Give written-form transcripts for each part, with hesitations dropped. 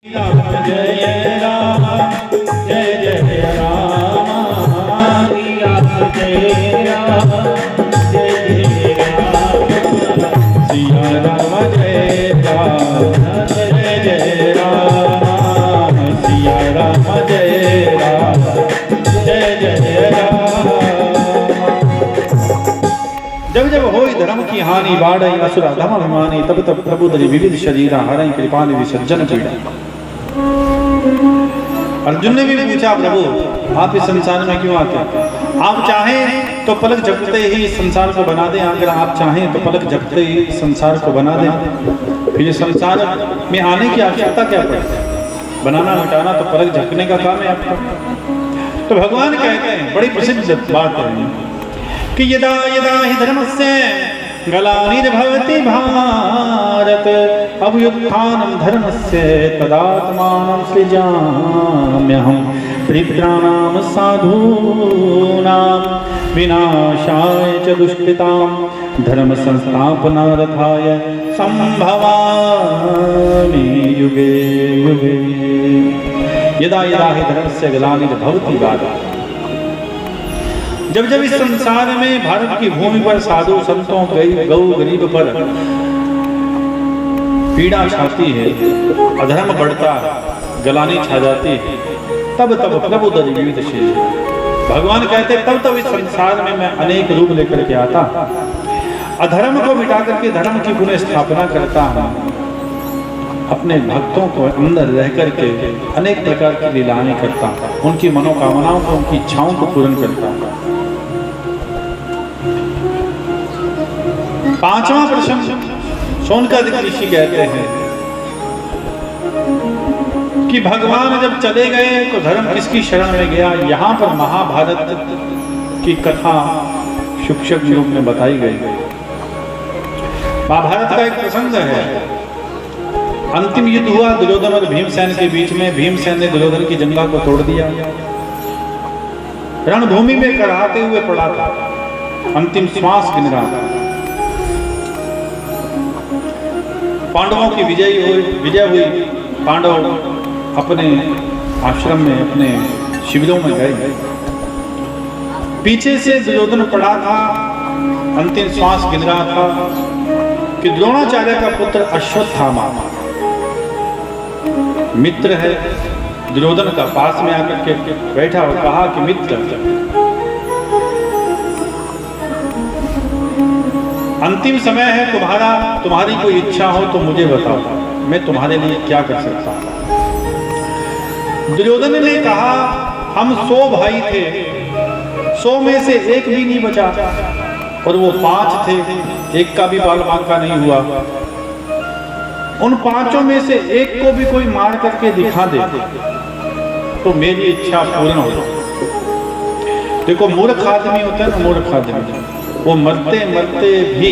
जय राम जय जय राम जय राम जय जय राम सिया राम जय राम जय जय राम सिया राम जय राम जय जय राम। जब जब होई धर्म की हानि बाढ़ई असुरा धम अभिमानी तब तब प्रभु दरि विविध शरीरा हरई कृपानि विसर्जन पीड़ा। अर्जुन ने भी पूछा प्रभु आप इस संसार में क्यों आते हैं? आप चाहें तो पलक झपकते ही इस संसार को बना दें, अगर आप चाहें तो पलक झपकते ही इस संसार को बना दें। फिर इस संसार में आने की आवश्यकता क्या पड़ती है? बनाना मिटाना तो पलक झपकने का काम है आपका। तो भगवान कहते हैं बड़ी प्रसिद्ध बात है कि यदा यदा हि धर्मस्य ग्लानिर्भवति भारत अभ्युत्थानं धर्मस्य तदात्मानं सृजाम्यहं परित्राणाय साधूनां विनाशाय च दुष्कृतां धर्म संस्थापनार्थाय संभवामि युगे युगे। यदा यदा हि धर्मस्य ग्लानिर्भवति भारत, जब जब इस संसार में भारत की भूमि पर साधु संतों गौ गरीब पर पीड़ा छाती है, अधर्म बढ़ता है, गलानी छा जाती है, तब तब प्रभु दरि विविध शरीरा। भगवान कहते तब तब इस संसार में मैं अनेक रूप लेकर के आता, अधर्म को मिटा करके धर्म की पुनः स्थापना करता हूँ, अपने भक्तों को अंदर रह करके अनेक प्रकार की लीलाएं करता हूँ, उनकी मनोकामनाओं को उनकी इच्छाओं को पूर्ण करता हूँ। पांचवा प्रश्न सोनकादिक ऋषि कहते हैं कि भगवान जब चले गए तो धर्म किसकी शरण में गया? यहाँ पर महाभारत की कथा शिक्षक रूप में बताई गई। महाभारत का एक प्रसंग है, अंतिम युद्ध हुआ दुर्योधन और भीमसेन के बीच में। भीमसेन ने दुर्योधन की जंगा को तोड़ दिया, रणभूमि में कराहते हुए पड़ा था, अंतिम श्वास गिन रहा था। पांडवों की विजय हुई। पांडव अपने आश्रम में अपने शिविरों में गए। पीछे से दुर्योधन पड़ा था, अंतिम श्वास गिन रहा था कि द्रोणाचार्य का पुत्र अश्वत्थामा मित्र है दुर्योधन का, पास में आकर के बैठा और कहा कि मित्र, अंतिम समय है तुम्हारी कोई इच्छा हो तो मुझे बताओ, मैं तुम्हारे लिए क्या कर सकता हूं। दुर्योधन ने कहा हम 100 भाई थे, 100 में से एक भी नहीं बचा, और वो 5 थे, एक का भी बाल बांका नहीं हुआ। उन 5 में से एक को भी कोई मार करके दिखा दे तो मेरी इच्छा पूर्ण हो जाए। देखो मूर्ख आदमी होता है ना, मूर्ख आदमी, वो मरते मरते भी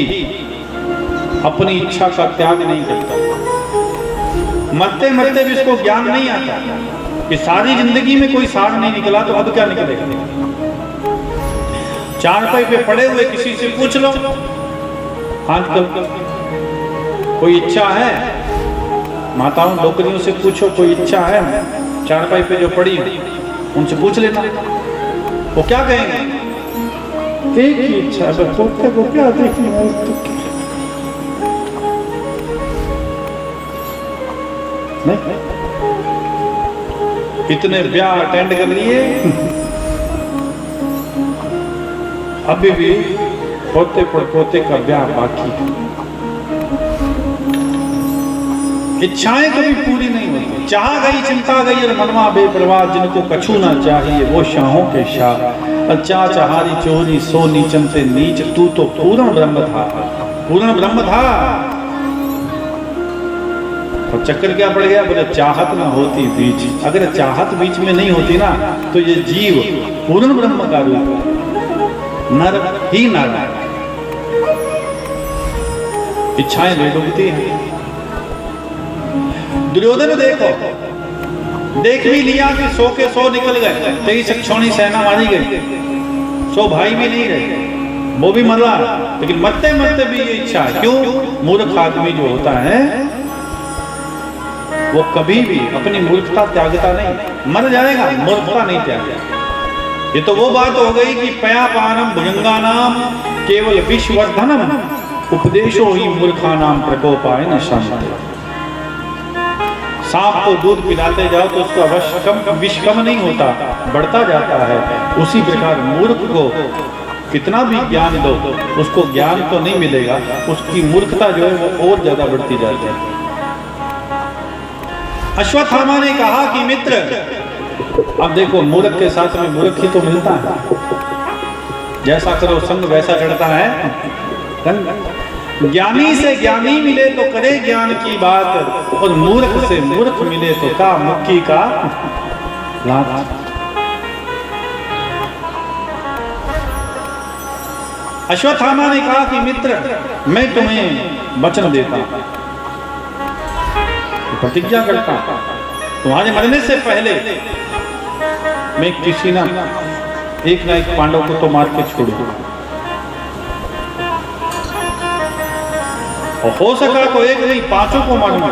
अपनी इच्छा का त्याग नहीं करता। मरते मरते भी उसको ज्ञान नहीं आता कि सारी जिंदगी में कोई सार नहीं निकला तो अब क्या निकलेगा। चारपाई पे पड़े हुए किसी से पूछ लो, आजकल कोई इच्छा है, माताओं डोकरियों से पूछो कोई इच्छा है चारपाई पे जो पड़ी, उनसे पूछ लेना, वो क्या कहेंगे? एक ही इच्छा है, पोते को क्या देखना है नहीं? इतने ब्याह अटेंड कर लिए, अभी भी पोते पोते का ब्याह बाकी है। इच्छाएं कभी पूरी नहीं होती। चाह गई चिंता गई और मनवा बेपरवाह, जिनको कछु ना चाहिए वो शाहों के शाह। अच्छा चाहारी चोरी सो नीचम से नीच, तू तो पूर्ण ब्रह्म था, पूर्ण ब्रह्म था। और चक्कर क्या पड़ गया? बोले चाहत ना होती बीच, अगर चाहत बीच में नहीं होती ना तो ये जीव पूर्ण ब्रह्म का रूप नर ही नर। इच्छाएं डूबती हैं। दुर्योधन देख भी लिया कि 100 के 100 निकल गए, 23 अक्षौणी सेना मारी गई, 100 भाई भी नहीं रहे, वो भी मर रहा, लेकिन मरते मरते भी ये इच्छा है। क्यों? मूर्ख आदमी जो होता है वो कभी भी अपनी मूर्खता त्यागता नहीं, मर जाएगा मूर्खता नहीं त्यागेगा। ये तो वो बात हो गई कि पयापानम भुजंगानाम केवल विश्ववर्धनम उपदेशो ही मूर्खानाम प्रकोपाय न शांति। सांप को दूध पिलाते जाओ तो उसका विष कम नहीं होता, बढ़ता जाता है। उसी प्रकार मूर्ख को कितना भी ज्ञान दो, उसको ज्ञान तो नहीं मिलेगा, उसकी मूर्खता जो है वो और ज्यादा बढ़ती जाती है। अश्वत्थामा ने कहा कि मित्र, अब देखो मूर्ख के साथ में मूर्ख ही तो मिलता है, जैसा करो संग वैसा चढ़ता है रंग। ज्ञानी से ज्ञानी मिले तो करे ज्ञान की बात, और मूर्ख से मूर्ख मिले तो का मुक्की का लात। अश्वत्थामा ने कहा कि मित्र, मैं तुम्हें वचन देता हूं, प्रतिज्ञा करता हूं, तुम्हारे मरने से पहले मैं किसी ना एक पांडव को तो मार के छोड़ूंगा, और हो सका तो एक नहीं 5 को मारूंगा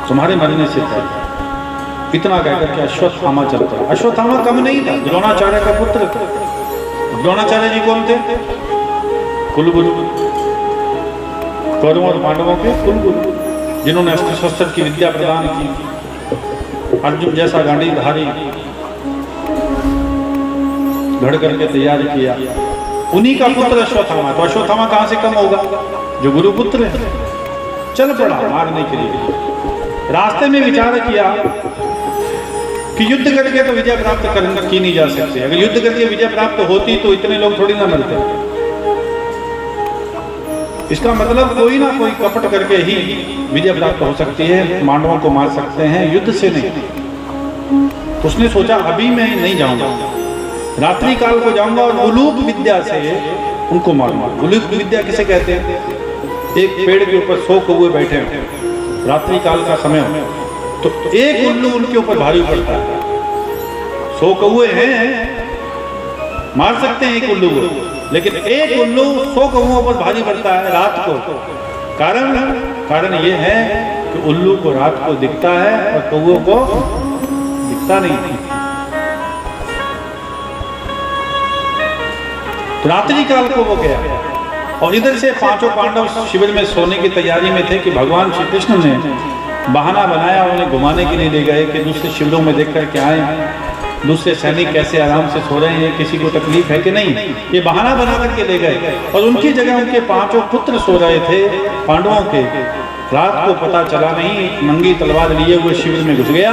तुम्हारे मरने से पहले। इतना कहकर के अश्वत्थामा चलता है। अश्वत्थामा कम नहीं था, द्रोणाचार्य का पुत्र था। द्रोणाचार्य जी कौन थे? कुलगुरु, कौरवों और पांडवों के कुलगुरु, जिन्होंने अस्त्र शस्त्र की विद्या प्रदान की। अर्जुन जैसा गांडीधारी घड़ करके तैयार किया, उन्हीं का पुत्र अश्वत्थामा। तो अश्वत्थामा कहां से कम होगा, जो गुरु पुत्र है। चल पड़ा मारने के लिए। रास्ते में विचार किया कि युद्ध करके तो विजय प्राप्त की नहीं जा सकती। अगर युद्ध करके विजय प्राप्त होती तो इतने लोग थोड़ी ना मरते। इसका मतलब कोई ना कोई कपट करके ही विजय प्राप्त हो सकती है, पांडवों को मार सकते हैं, युद्ध से नहीं। तो उसने सोचा अभी मैं नहीं जाऊंगा, रात्रि काल को जाऊंगा और उलूक विद्या से उनको मारूंगा। उलूक विद्या किसे कहते हैं? एक पेड़ के ऊपर 100 कौवे बैठे हैं, रात्रि काल का समय हो, तो एक उल्लू उनके ऊपर भारी पड़ता है। 100 कौवे हैं, मार सकते हैं एक उल्लू को, लेकिन एक उल्लू 100 कौवों पर भारी पड़ता है रात को। कारण ये है कि उल्लू को रात को दिखता है और कौवों को दिखता नहीं। तो रात्रि काल को वो गया, और इधर से 5 पांडव शिविर में सोने की तैयारी में थे कि भगवान श्री कृष्ण ने बहाना बनाया, उन्हें घुमाने के लिए ले गए कि दूसरे शिविरों में देख करके आए दूसरे सैनिक कैसे आराम से सो रहे हैं, किसी को तकलीफ है कि नहीं। ये बहाना बना करके ले गए, और उनकी जगह उनके 5 पुत्र सो रहे थे पांडवों के। रात को पता चला नहीं, नंगी तलवार लिए हुए शिविर में घुस गया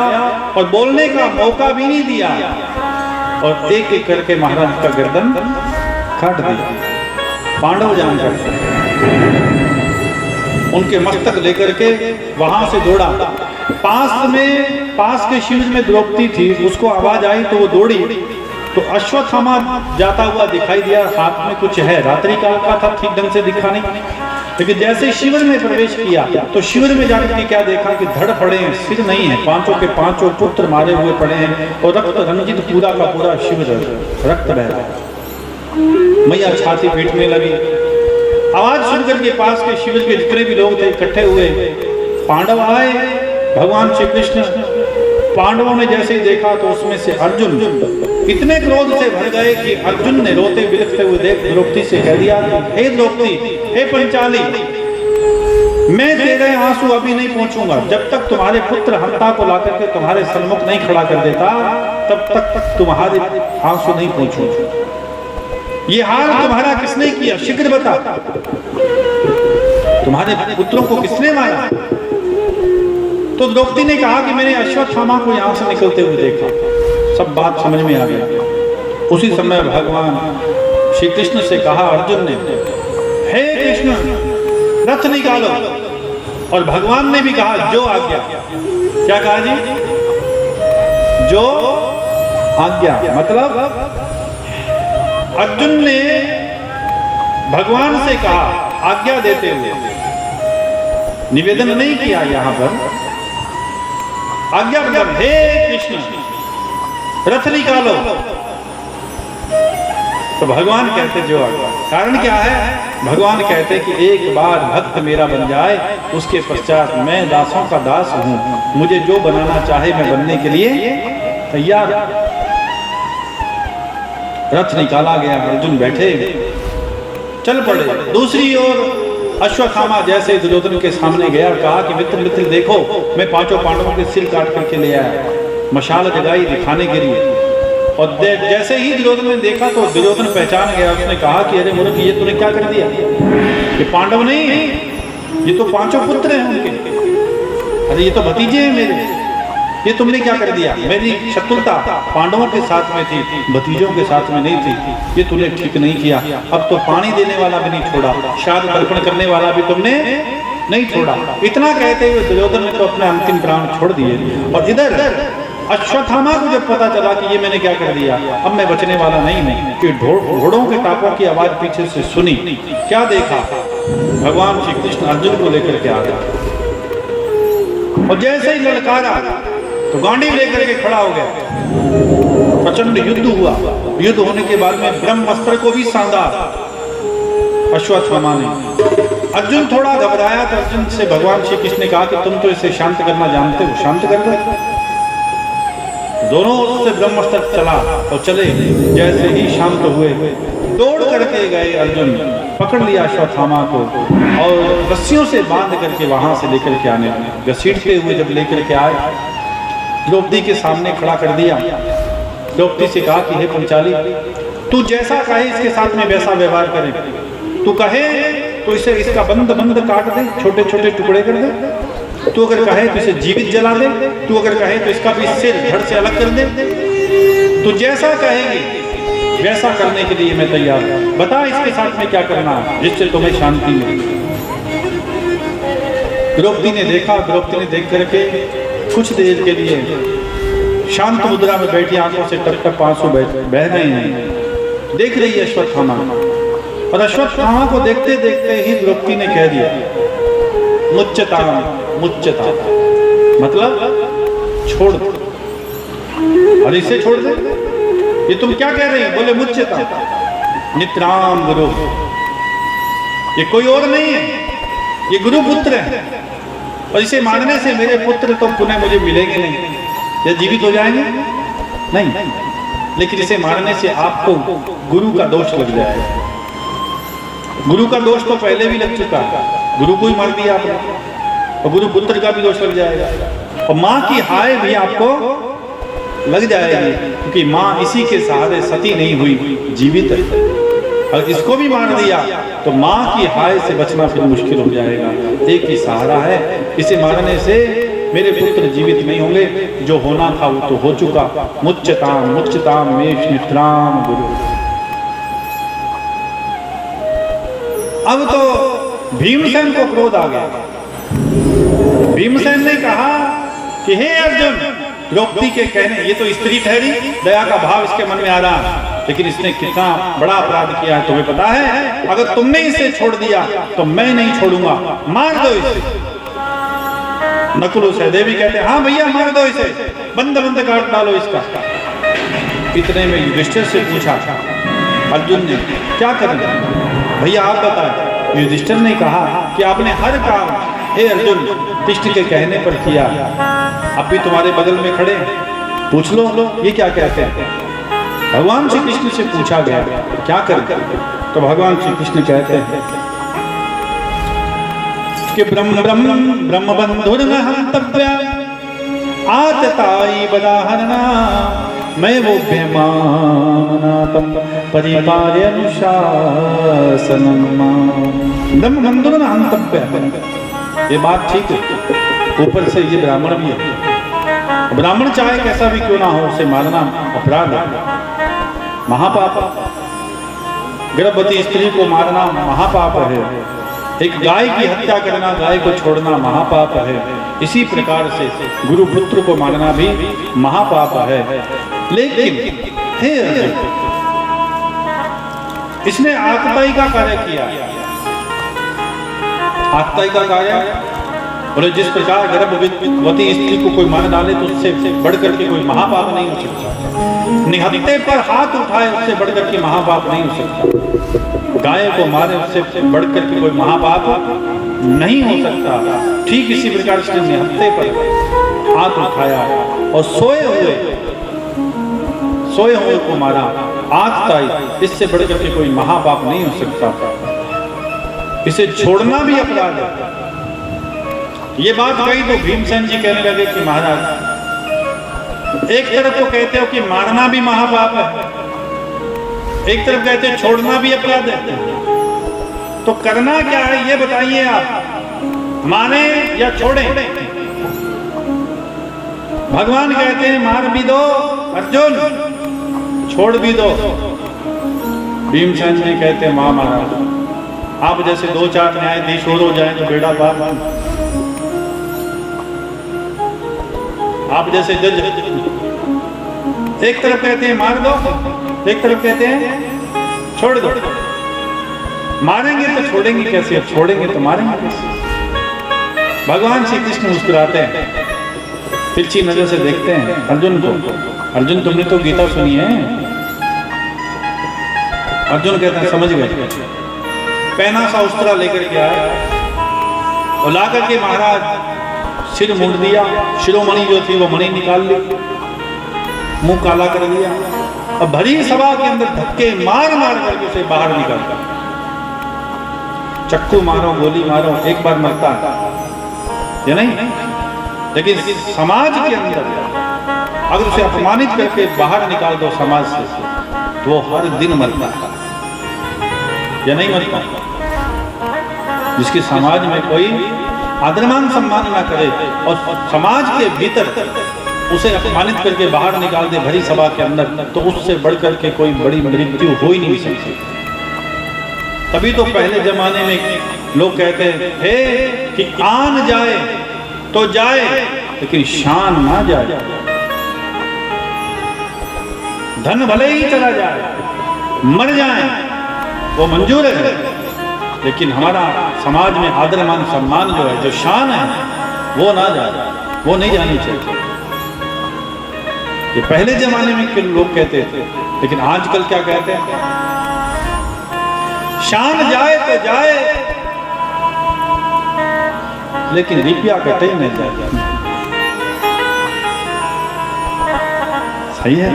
और बोलने का मौका भी नहीं दिया, और एक एक करके महाराज का गर्दन काट दिया। पांडव जान कर उनके मस्तक लेकर के वहां से दौड़ा। पास के शिविर में द्रौपदी थी, उसको आवाज आई तो वो दौड़ी, तो अश्वत्थामा जाता हुआ दिखाई दिया, हाथ में कुछ है। रात्रि काल का था, ठीक ढंग से दिखा नहीं, लेकिन जैसे शिविर में प्रवेश किया तो शिविर में जाकर के क्या देखा कि धड़ पड़े हैं, सिर नहीं है, 5 के 5 पुत्र मारे हुए पड़े हैं, और रक्त रंजित पूरा का पूरा शिविर रक्त बह रहा है। मैया छाती पीटने लगी। आवाज सुनकर के पास के शिविर के जितने भी लोग थे इकट्ठे हुए। पांडव आए, भगवान श्री कृष्ण। पांडवों ने जैसे ही देखा तो उसमें से अर्जुन इतने क्रोध से भर गए कि अर्जुन ने रोते बिलखते हुए देख द्रौपदी से कह दिया, हे द्रौपदी, हे पंचाली, मैं तेरे आंसू अभी नहीं पहुंचूंगा जब तक तुम्हारे पुत्र हंता को लाकर के तुम्हारे सन्मुख नहीं खड़ा कर देता, तब तक तुम्हारे आंसू नहीं पहुंचूंगा। ये हाल तुम्हारा किसने किया, शीघ्र बता। तुम्हारे पुत्रों को किसने मारा? तो द्रौपदी ने कहा कि मैंने अश्वत्थामा को यहां से निकलते हुए देखा। सब बात समझ में आ गई। उसी समय भगवान श्री कृष्ण से कहा अर्जुन ने, हे कृष्ण, रथ निकालो। और भगवान ने भी कहा जो आज्ञा। क्या कहा जी? जो आज्ञा। मतलब अर्जुन ने भगवान से कहा आज्ञा देते हुए, निवेदन नहीं किया। यहां पर आज्ञा मतलब हे कृष्ण, रथ निकालो। तो भगवान कहते जो आज्ञा। कारण क्या है? भगवान कहते कि एक बार भक्त मेरा बन जाए, उसके पश्चात मैं दासों का दास हूँ, मुझे जो बनाना चाहे मैं बनने के लिए तैयार। रथ निकाला गया, अर्जुन बैठे, चल पड़े। दूसरी ओर अश्वत्थामा जैसे दुर्योधन के सामने गया, कहा कि मित्र मित्र देखो, मैं 5 पांडवों के सिर काट करके ले आया। मशाल जगाई दिखाने के लिए, और जैसे ही दुर्योधन ने देखा तो दुर्योधन पहचान गया। उसने कहा कि अरे मूर्ख, ये तूने क्या कर दिया? ये पांडव नहीं है, ये तो 5 पुत्र हैं उनके। अरे ये तो भतीजे हैं मेरे, ये तुमने क्या कर दिया? मेरी शत्रुता पांडवों के साथ में थी, भतीजों के साथ में नहीं थी। ये तूने ठीक नहीं किया। अब तो पानी देने वाला भी नहीं छोड़ा, श्राद्ध तर्पण करने वाला भी तुमने नहीं छोड़ा। इतना कहते हुए दुर्योधन ने तो अपने अंतिम प्राण छोड़ दिए। और इधर अश्वत्थामा को जब पता चला कि ये मैंने क्या कर दिया, अब मैं बचने वाला नहीं कि घोड़ों के टापों की आवाज पीछे से सुनी। क्या देखा? भगवान श्री कृष्ण अर्जुन को लेकर के आ गया, और जैसे ही ललकारा तो गांडीव लेकर के खड़ा हो गया। प्रचंड युद्ध हुआ। युद्ध होने के बाद में ब्रह्मास्त्र को भी सांधा अश्वत्थामा ने। अर्जुन थोड़ा घबराया तो अर्जुन से भगवान श्री कृष्ण ने कहा कि तुम तो इसे शांत करना जानते हो, शांत कर दो। दोनों ओर से ब्रह्मास्त्र चला और चले। जैसे ही शांत हुए, दौड़ करके गए अर्जुन, पकड़ लिया अश्वत्थामा को और रस्सियों से बांध करके वहां से लेकर के आने लगे। घसीटते हुए जब लेकर के आए, द्रौपदी के सामने खड़ा कर दिया। द्रौपदी से कहा कि हे पंचाली, तू जैसा कहे इसके साथ में वैसा व्यवहार करे। तू कहे तो इसे इसका बंद काट दे, छोटे छोटे टुकड़े कर दे। तू अगर कहे तो इसे जीवित जला दे। तू अगर कहे तो इसका भी सिर धड़ से अलग कर दे। तू जैसा कहेगी वैसा करने के लिए मैं तैयार हूं। बता इसके साथ में क्या करना है जिससे तुम्हें शांति मिले। द्रौपदी ने देखा, द्रौपदी ने देख करके कुछ देर के लिए शांत मुद्रा में बैठी, आंखों से टप टप आंसू बह रहे हैं। देख रही है अश्वत्थामा, और अश्वत्थामा को देखते देखते ही द्रौपदी ने कह दिया मुच्यता मुच्यता, मतलब छोड़ दो। और इसे छोड़ दे, ये तुम क्या कह रही है? बोले मुच्यता नित्राम गुरु, ये कोई और नहीं है, ये गुरु पुत्र है, और इसे मारने से मेरे पुत्र तो पुनः मुझे मिलेंगे नहीं, या जीवित हो जाएंगे नहीं, लेकिन इसे मारने से आपको गुरु का दोष लग जाएगा। गुरु का दोष तो पहले भी लग चुका है, गुरु को ही मार दिया आपने, और गुरु पुत्र का भी दोष लग जाएगा, और माँ की हाय भी आपको लग जाएगी, क्योंकि माँ इसी के सहारे सती नहीं हुई, जीवित है। और इसको भी मार दिया तो माँ की हाय से बचना फिर मुश्किल हो जाएगा। एक ही सहारा है, इसे मारने से मेरे पुत्र जीवित नहीं होंगे, जो होना था वो तो हो चुका। मुच्यताम मुच्यताम मेष नित्राम गुरु। अब तो भीमसेन को क्रोध आ गया। भीमसेन ने कहा कि हे अर्जुन, द्रौपदी के कहने, ये तो स्त्री ठहरी, दया का भाव इसके मन में आ रहा, लेकिन इसने कितना बड़ा अपराध किया है तुम्हें पता है। अगर तुमने इसे छोड़ दिया तो मैं नहीं छोड़ूंगा, मार दो इसे। नकुल सहदेवी कहते हैं हाँ भैया मार दो इसे, बंद काट डालो इसका। इतने में युधिष्ठिर से पूछा अर्जुन ने क्या करना, भैया आप बताएं। युधिष्ठिर ने कहा कि आपने हर काम हे अर्जुन कृष्ण के कहने पर किया, अब भी तुम्हारे बगल में खड़े, पूछ लो ये क्या कहते हैं। भगवान श्री कृष्ण से पूछा गया क्या कर, तो भगवान श्री कृष्ण कहते हैं कि ब्रह्म ब्रह्म ब्रह्म बंधुर्न हंतव्य आतताई बदाहरणा मैं वो भ्यमानातम परिपार्य अनुशासनम ब्रह्म बंधुर्न हंतव्य। ये बात ठीक है, ऊपर से ये ब्राह्मण भी है, ब्राह्मण चाहे कैसा भी क्यों ना हो उसे मारना अपराध है, महापाप। गर्भवती स्त्री को मारना महापाप है, एक गाय की हत्या करना, गाय को छोड़ना महापाप है। इसी प्रकार से गुरु पुत्र को मारना भी महापाप है। लेकिन हे अर्जुन, इसने आतताई का कार्य किया। आतताई का कार्य बोले जिस प्रकार गर्भवती स्त्री को कोई मार डाले तो उससे बढ़कर के कोई महापाप नहीं हो सकता, निहत्थे पर हाथ उठाए उससे बढ़कर के महापाप नहीं हो सकता, गाय को मारे उससे बढ़कर के कोई महापाप नहीं हो सकता। ठीक इसी प्रकार से निहत्थे पर हाथ उठाया और सोए हुए को मारा, आग ताई, इससे बढ़कर के कोई महापाप नहीं हो सकता। इसे छोड़ना भी अपराध है। ये बात कही तो भीमसेन जी कहने लगे कि महाराज एक तरफ तो कहते हो कि मारना भी महापाप है, एक तरफ कहते हो छोड़ना भी अपराध है, तो करना क्या है ये बताइए आप, माने या छोड़ें? भगवान कहते हैं मार भी दो अर्जुन, छोड़ भी दो। भीमसेन जी कहते हैं मां महाराज आप जैसे 2-4 न्यायाधीश हो जाए तो बेड़ा पार, आप जैसे जज एक तरफ कहते हैं मार दो, एक तरफ कहते हैं छोड़ दो। मारेंगे तो छोड़ेंगे कैसे, अब छोड़ेंगे तो मारेंगे कैसे? भगवान श्री कृष्ण मुस्कुराते हैं, तिरछी नजर से देखते हैं अर्जुन को। अर्जुन तुमने तो गीता सुनी है? अर्जुन कहते हैं समझ गए। पहना सा उस्तरा लेकर के आया और ला करके महाराज सिर मुंड दिया, शिरोमणि जो थी वो मणि निकाल ली, मुंह काला कर दिया और भरी सभा के अंदर धक्के मार मार करके उसे बाहर निकालता। चक्कू मारो, गोली मारो, एक बार मरता है या नहीं, लेकिन समाज के अंदर अगर उसे अपमानित करके बाहर निकाल दो समाज से तो वो हर दिन मरता है या नहीं मरता? जिसके समाज में कोई आदरमान सम्मान ना करे और समाज के भीतर उसे अपमानित करके बाहर निकाल दे भरी सभा के अंदर, तो उससे बढ़कर के कोई बड़ी मृत्यु हो ही नहीं सकती। तभी तो पहले जमाने में लोग कहते थे कि आन जाए तो जाए लेकिन शान ना जाए, धन भले ही चला जाए, मर जाए वो मंजूर है, लेकिन हमारा समाज में आदर मान सम्मान जो है, जो शान है, वो ना जाए, वो नहीं जानी चाहिए। ये पहले जमाने में लोग कहते थे, लेकिन आजकल क्या कहते हैं? शान जाए तो जाए लेकिन रुपया कटे ही नहीं जाए। सही है।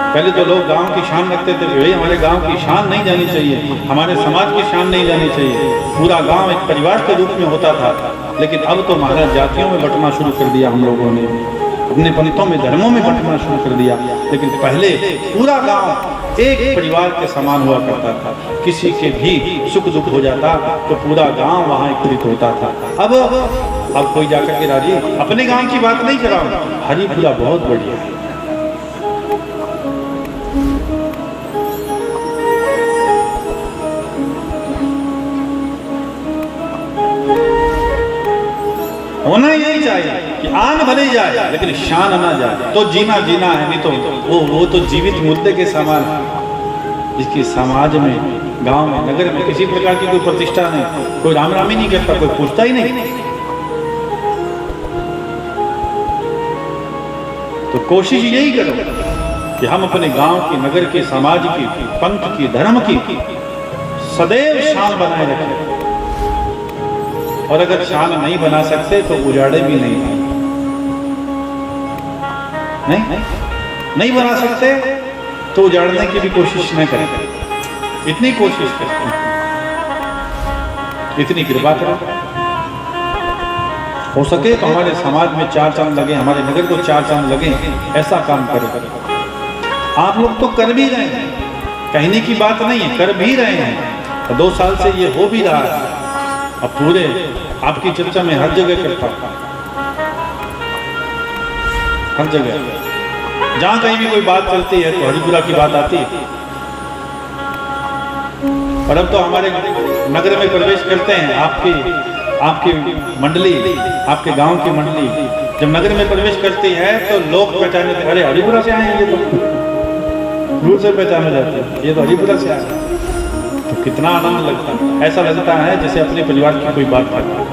पहले तो लोग गांव की शान रखते थे, भाई हमारे गांव की शान नहीं जानी चाहिए, हमारे समाज की शान नहीं जानी चाहिए, पूरा गांव एक परिवार के रूप में होता था। लेकिन अब तो महाराज जातियों में बंटना शुरू कर दिया हम लोगों ने, अपने पंथों में, धर्मों में बंटना शुरू कर दिया। लेकिन पहले पूरा गांव एक परिवार के समान हुआ करता था, किसी के भी सुख दुख हो जाता तो पूरा गांव वहां एकत्रित होता था। अब कोई जाकर के राजी अपने गांव की बात नहीं कराओ, हरिपुरा बहुत बढ़िया है, होना यही चाहिए कि आन भले जाए लेकिन शान ना जाए। तो जीना जीना है, नहीं तो वो तो जीवित मुद्दे के समान है, जिसकी समाज में, गांव में, नगर में किसी प्रकार की कोई प्रतिष्ठा नहीं, कोई राम राम ही नहीं करता, कोई पूछता ही नहीं। तो कोशिश यही करो कि हम अपने गांव की, नगर की, समाज की, पंथ की, धर्म की सदैव शान बनाए रखें। और अगर शान नहीं बना सकते तो उजाड़े भी नहीं बना सकते तो उजाड़ने की भी कोशिश न करें। इतनी कोशिश करें, इतनी कृपा करें, हो सके तो हमारे समाज में 4 चांद लगे, हमारे नगर को 4 चांद लगे, ऐसा काम करें। आप लोग तो कर भी रहे हैं, कहने की बात नहीं है, कर भी रहे हैं। 2 साल से ये हो भी रहा है। अब पूरे आपकी चर्चा में हर जगह करता, हर जगह जहां कहीं भी कोई बात चलती है तो हरिपुरा की बात आती है। और अब तो हमारे नगर में प्रवेश करते हैं, आपकी मंडली, आपके गांव की मंडली जब नगर में प्रवेश करती है तो लोग पहचानते हैं, अरे हरिपुरा से आए हैं, ये तो दूर से पहचाने जाते हैं, ये तो हरिपुरा से आए। तो कितना आनंद लगता है, ऐसा लगता है जैसे अपने परिवार की कोई बात करता है।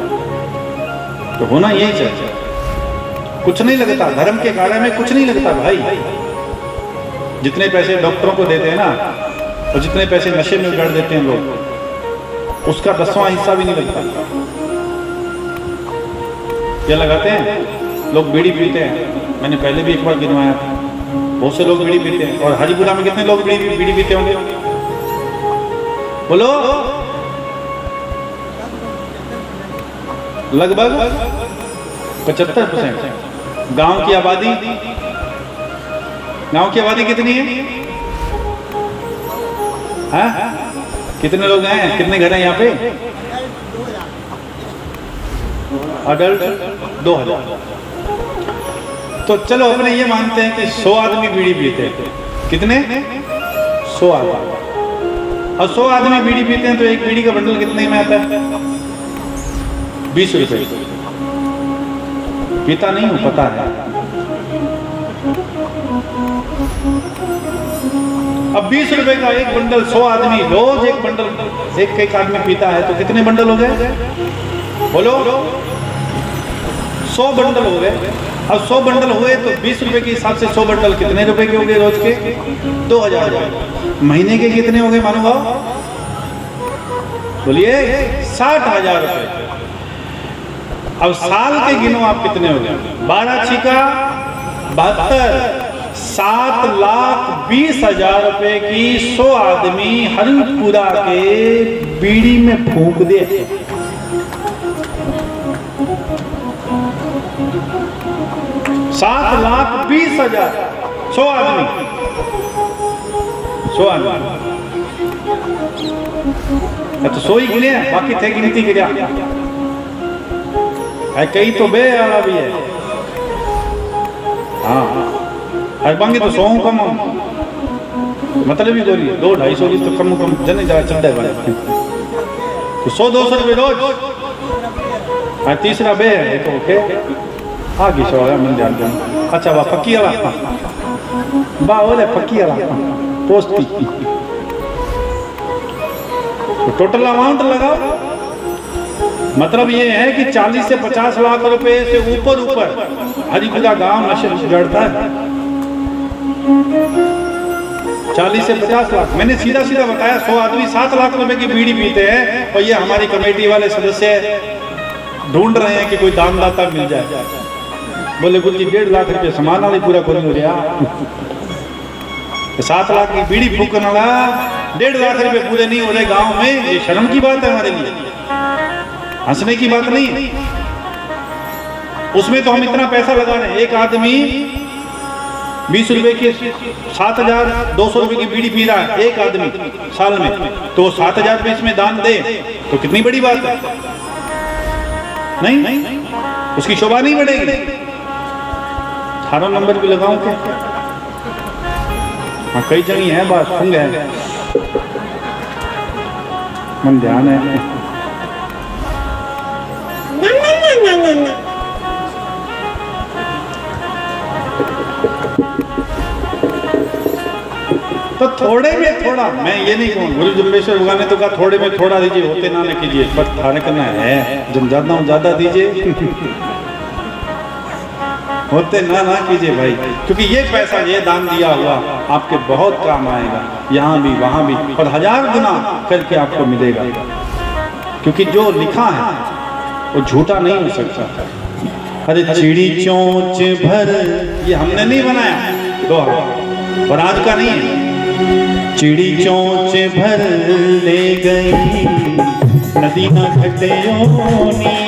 तो होना यही चाहिए। कुछ नहीं लगता धर्म के कार्य में, कुछ नहीं लगता भाई। जितने पैसे डॉक्टरों को देते हैं ना, और जितने पैसे नशे में उगाड़ देते हैं लोग, उसका 10वां हिस्सा भी नहीं लगता। क्या लगाते हैं लोग? बीड़ी पीते हैं। मैंने पहले भी एक बार गिनवाया था, बहुत से लोग बीड़ी पीते हैं। और हरिपुरा में कितने लोग बीड़ी पीते होंगे? बोलो। लगभग 75%। गांव की आबादी कितनी है? हाँ? कितने लोग हैं? कितने घर हैं यहाँ पे? अडल्ट 2000। तो चलो अपने ये मानते हैं कि 100 आदमी बीड़ी पीते हैं। कितने? 100 आदमी। और 100 आदमी बीड़ी पीते हैं तो एक बीड़ी का बंडल कितने में आता है? 20 रुपए। पीता नहीं हूं, पता है। अब 20 रुपए का एक बंडल, 100 आदमी रोज एक बंडल एक आदमी पीता है तो कितने बंडल हो गए? बोलो। 100 बंडल हो गए। अब 100 बंडल हुए तो 20 रुपए के हिसाब से 100 बंडल कितने रुपए के हो गए रोज के? 2000। महीने के कितने हो गए महानुभाव? बोलिए 60,000 रुपए। अब साल के गिनो आप कितने हो गए? 12 छिका 72। 7,20,000 रुपए की 100 आदमी हरिपुरा के बीड़ी में फूंक दे। 7,20,000 100 आदमी। 100 आदमी तो 100 ही गिने, बाकी थे गिनती गिरा है। कई तो बे वाला भी है। हाँ हर बांगे तो 100 कम मतलब ही बोली 200-250 तो कम जने जा चलता है तो 100-200 रुपये रोज। हाँ तीसरा बे है तो ओके आगे 100 है मन जान जान। अच्छा वाह पक्की वाला बा बोले पक्की वाला पोस्ट की तो टोटल अमाउंट लगाओ। मतलब ये है कि 40 से 50 लाख रुपए से ऊपर हरिपुरा गांव नशे में जड़ता है। 40 से 50 लाख। मैंने सीधा बताया 100 आदमी 7 लाख रुपए की बीड़ी पीते हैं और ये हमारी कमेटी वाले सदस्य ढूंढ रहे हैं कि कोई दानदाता मिल जाए। बोले गुरु जी 1.5 लाख रुपए सामान वाले पूरा कोई हो रहा 7 लाख की बीड़ी फूकने वाला 1.5 लाख रुपए पूरे नहीं हो रहे गांव में। ये शर्म की बात है हमारे लिए, हंसने की बात नहीं है। उसमें तो हम इतना पैसा लगा रहे हैं। एक आदमी 20 रुपए की 7,200 रुपए की बीड़ी पी रहा है एक आदमी साल में, तो 7,000 रुपए इसमें दान दे तो कितनी बड़ी बात है। नहीं उसकी शोभा नहीं बढ़ेगी। 18 नंबर भी लगाऊं क्या? हाँ कई जगह है बात सुन गए मन ध्यान है। तो थोड़े में थोड़ा, मैं ये नहीं कहूँ गुरु जम्बेश्वर भगवान ने तो कहा थोड़े में थोड़ा दीजिए, होते ना कीजिए, बट थाने करना है जब ज्यादा दीजिए होते ना कीजिए भाई, क्योंकि ये पैसा ये दान दिया हुआ आपके बहुत काम आएगा, यहाँ भी वहाँ भी, और 1000 गुना करके आपको मिलेगा। क्योंकि जो लिखा है वो झूठा नहीं हो सकता। अरे चिड़ी चोंच भर, ये हमने नहीं बनाया दोहा, और आज का नहीं है। चिड़ी चोंच भर ले गई नदी न घटियोनी,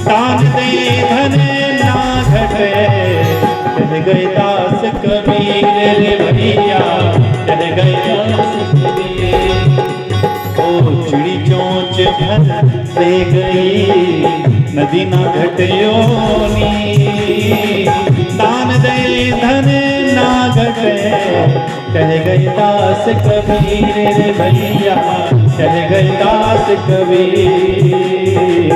तान दे धन ना घटे, चल गए दास कबीर रे भैया, चल गए दास कबीर। ओ चिड़ी चोंच भर ले गई नदी न घटियोनी, तान दे धन ना घटे, चल गए दास कबीर रे भैया, चल गए दास कबीर।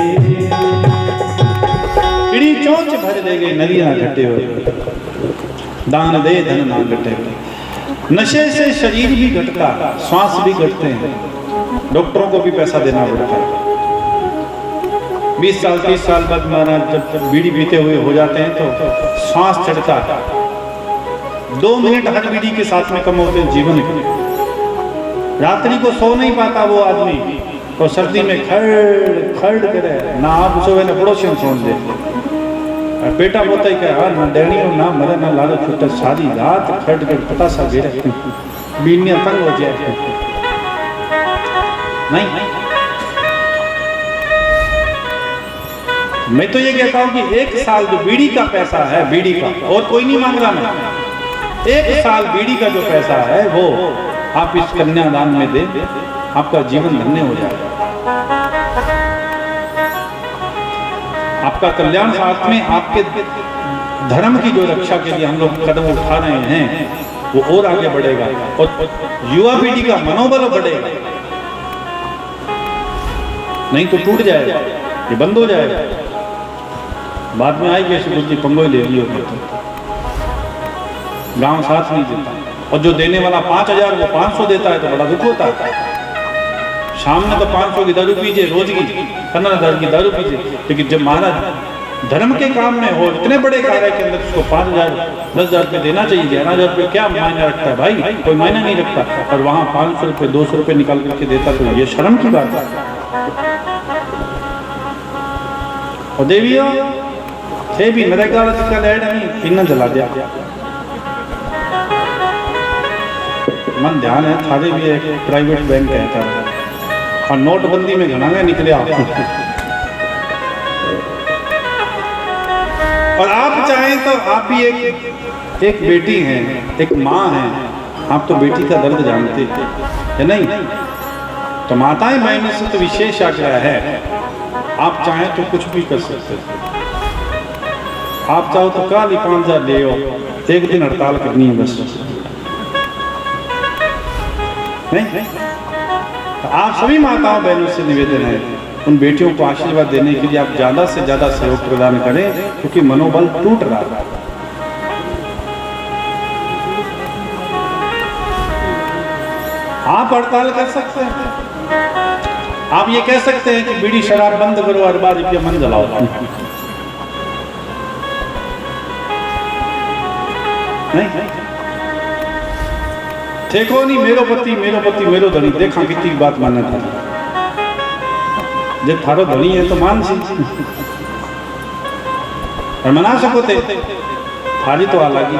चिड़ी चोंच भर ले गई नदी ना घटे हो, दान दे धन ना घटे। नशे से शरीर भी घटता, श्वास भी घटते हैं, डॉक्टरों को भी पैसा देना पड़ता है। 20 साल 30 साल बाद महाराज जब बीड़ी पीते हुए हो जाते हैं तो सांस चढ़ता है। 2 मिनट हर बीड़ी के साथ में कम होते हैं जीवन के। रात्रि को सो नहीं पाता वो आदमी, तो सर्दी में खड़ खड़ करे ना आप सोवे ना पड़ोसी सोन दे। बेटा बोता ही क्या ना डैनी हो ना मरे ना लालो छुट्टा सारी रात खड़ कर पता सा गिर बीनिया तंग हो जाए। नहीं, मैं तो ये कहता हूं कि 1 साल जो बीड़ी का पैसा है, बीड़ी का, और कोई नहीं मांग रहा मैं, 1 साल बीड़ी का जो पैसा है वो आप इस कन्यादान में दे, आपका जीवन धन्य हो जाएगा। आपका कल्याण, साथ में आपके धर्म की जो रक्षा के लिए हम लोग कदम उठा रहे हैं वो और आगे बढ़ेगा, और युवा पीढ़ी का मनोबल बढ़ेगा। नहीं तो टूट जाएगा, ये बंद हो जाएगा। बाद में आएगी ऐसी बुद्धि पंगोई ले ली होगी, गांव साथ नहीं देता, और जो देने वाला 5000 वो 500 देता है तो बड़ा दुख होता है। शाम में तो 500 की दारू पीजिए, रोज की 15,000 की दारू पीजिए, लेकिन जब महाराज धर्म के काम में हो, इतने बड़े कार्य के अंदर उसको 5,000 10,000 रुपये देना चाहिए। 11,000 रुपये क्या मायने रखता है भाई, कोई मायने नहीं रखता। और वहाँ 500 रुपये 200 रुपये निकाल करके देता तो ये शर्म की बात है। और देवियों थे भी नरेगा का लैड नहीं इन्ना जला दिया। मन ध्यान है थारे भी एक प्राइवेट बैंक है और नोटबंदी में घना निकले आप। और आप चाहें तो आप भी एक बेटी हैं, एक माँ हैं, आप तो बेटी का दर्द जानते हैं नहीं? तो माताएं बहनों से तो विशेष आग्रह है, आप चाहें तो कुछ भी कर सकते हैं। आप चाहो तो काली 5,000 ले आओ, 1 दिन हड़ताल करनी है बस। नहीं, तो आप सभी माताओं बहनों से निवेदन है, उन बेटियों को आशीर्वाद देने के लिए आप ज्यादा से ज्यादा सहयोग प्रदान करें, क्योंकि मनोबल टूट रहा है। आप हड़ताल कर सकते हैं, आप ये कह सकते हैं कि बीड़ी शराब बंद करो, 12 रुपया मन जलाओ। नहीं, देखो नहीं मेरो पति मेरो धनी, देखा कितनी बात मानना था। जब थारो धनी है तो मान सी और मना सको थे, थारी तो अलग ही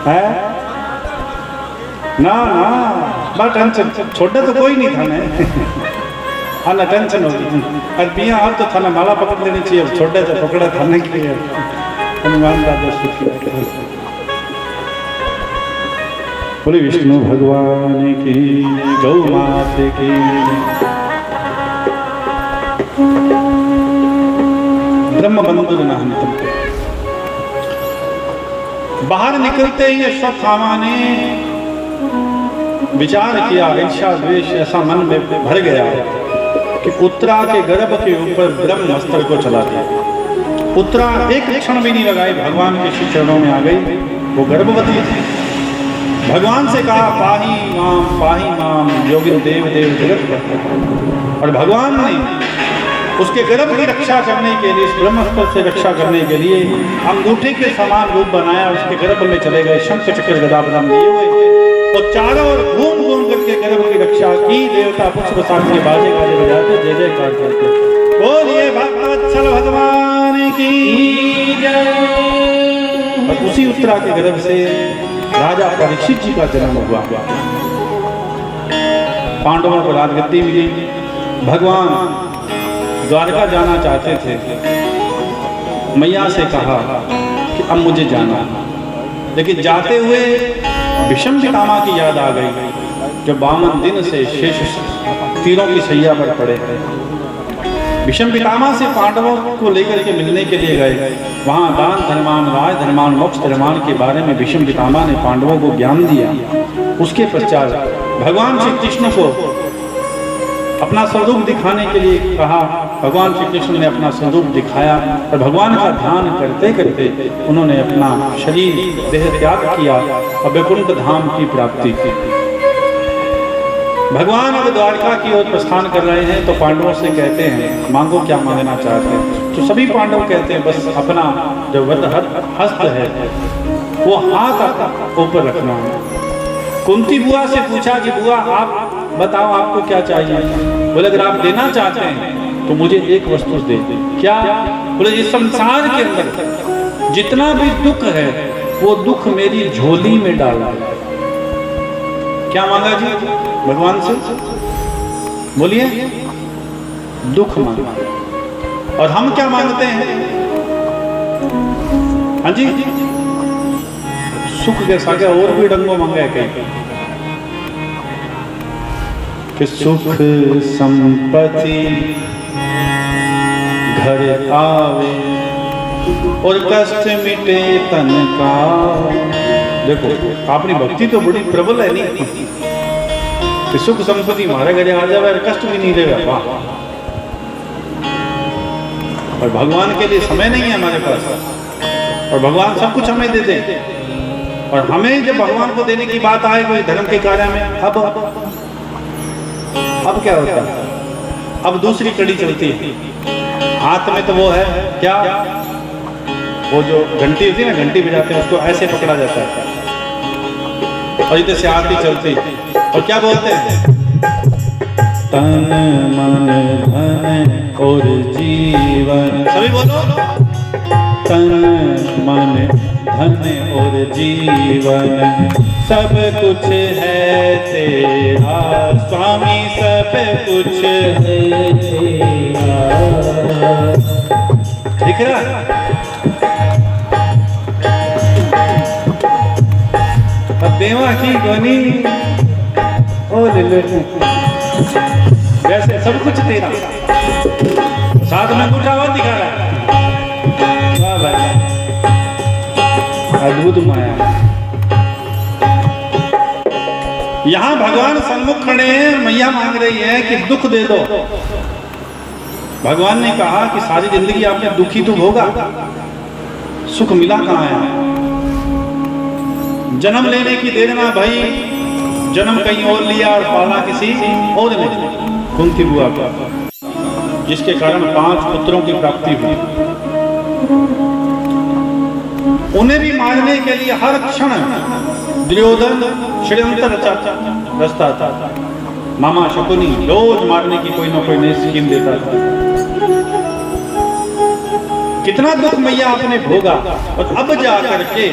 है ना। बस टेंशन छोटा तो कोई नहीं था मैं हाँ ना टेंशन होगी। और पिया अब तो थाना माला पकड़ लेनी चाहिए, अब छोटे से पकड़ा थाने के लिए हनुमान दादा सुखी। बोले विष्णु भगवान की, गौ माता की। ब्रह्म बंधु नहंतम। बाहर निकलते ही अश्वत्थामा ने विचार किया, ईर्ष्या द्वेष ऐसा मन में भर गया कि उत्तरा के गर्भ के ऊपर ब्रह्मास्त्र को चला दिया। उत्तरा एक क्षण भी नहीं लगाई, भगवान के श्री चरणों में आ गई। वो गर्भवती थी, भगवान से कहा पाही माम योगिन देव देव जगत। और भगवान ने उसके गर्भ की रक्षा करने के लिए, इस ब्रह्मास्त्र से रक्षा करने के लिए अंगूठे के समान रूप बनाया, उसके गर्भ में चले गए, शंख चक्र गदा पद्म लिए हुए और चारों ओर घूम घूम करके गर्भ की रक्षा की। देवता पुष्प साक्षी बाजे गाजे बजाते जय जयकार करते। बोलिए भगवत्सल भगवान की जय। और उसी उत्तरा के गर्भ से राजा परीक्षित जी का जन्म हुआ। पांडवों को राजगद्दी मिली। भगवान द्वारका जाना चाहते थे, मैया से कहा कि अब मुझे जाना, लेकिन जाते हुए भीष्म पितामह की याद आ गई, जो 52 दिन से शेष तीरों की सैया पर पड़े। भीष्म पितामह से पांडवों को लेकर के मिलने के लिए गए। वहाँ दान धर्मान, राज धर्मान, मोक्ष धर्मान के बारे में भीष्म पितामह ने पांडवों को ज्ञान दिया। उसके पश्चात भगवान श्री कृष्ण को अपना स्वरूप दिखाने के लिए कहा। भगवान श्री कृष्ण ने अपना स्वरूप दिखाया और भगवान का ध्यान करते करते उन्होंने अपना शरीर देह त्याग किया और वैकुंठ धाम की प्राप्ति की। भगवान अब द्वारका की ओर प्रस्थान कर रहे हैं तो पांडवों से कहते हैं मांगो क्या मांगना चाहते हैं। तो सभी पांडव कहते हैं बस अपना जो वध हस्त है वो हाथ ऊपर रखना है। कुंती बुआ से पूछा कि बुआ आप बताओ आपको क्या चाहिए। बोले अगर आप देना चाहते हैं तो मुझे एक वस्तु दे। क्या? बोले इस संसार के अंदर जितना भी दुख है वो दुख मेरी झोली में डाला। क्या मांगा जी भगवान से? बोलिए। दुख मांगा। और हम क्या मांगते हैं? हाँ जी, सुख के साथ और भी डंगो मांगे कहीं कि सुख संपत्ति घर आवे और कष्ट मिटे तन का। देखो अपनी भक्ति तो बड़ी प्रबल है नहीं कि सुख संपत्ति हमारे घरे आ जाए और कष्ट भी नहीं देगा। वाह! और भगवान के लिए समय नहीं है हमारे पास और भगवान सब कुछ हमें दे दे। और हमें जब भगवान को देने की बात आए कोई धर्म के कार्य में, अब क्या होता है? अब दूसरी कड़ी चलती है। हाथ में तो वो है क्या, वो जो घंटी होती है ना, घंटी बजाते हैं उसको ऐसे पकड़ा जाता है और इधर से आरती चलती और क्या बोलते हैं? तन मन धन और जीवन। सभी बोलो। तन मन धन और जीवन सब कुछ है तेरा स्वामी, सब कुछ है तेरा। दिख रहा? देवा की ध्वनि जैसे सब कुछ तेरा, साथ में उठावा दिखा रहा है। वाह भाई, अद्भुत माया। यहां भगवान सन्मुख खड़े हैं, मैया मांग रही है कि दुख दे दो। भगवान ने कहा कि सारी जिंदगी आपने दुखी तो होगा, सुख मिला कहां है? जन्म लेने की देर ना भाई, जन्म कहीं और लिया और पाला किसी और ने, कुंती बुआ का, जिसके कारण 5 पुत्रों की प्राप्ति हुई। उन्हें भी मारने के लिए हर क्षण दुर्योधन षड्यंत्र रचता था। मामा शकुनी रोज मारने की कोई ना कोई नई स्कीम देता था। कितना दुख मैया आपने भोगा और अब जाकर के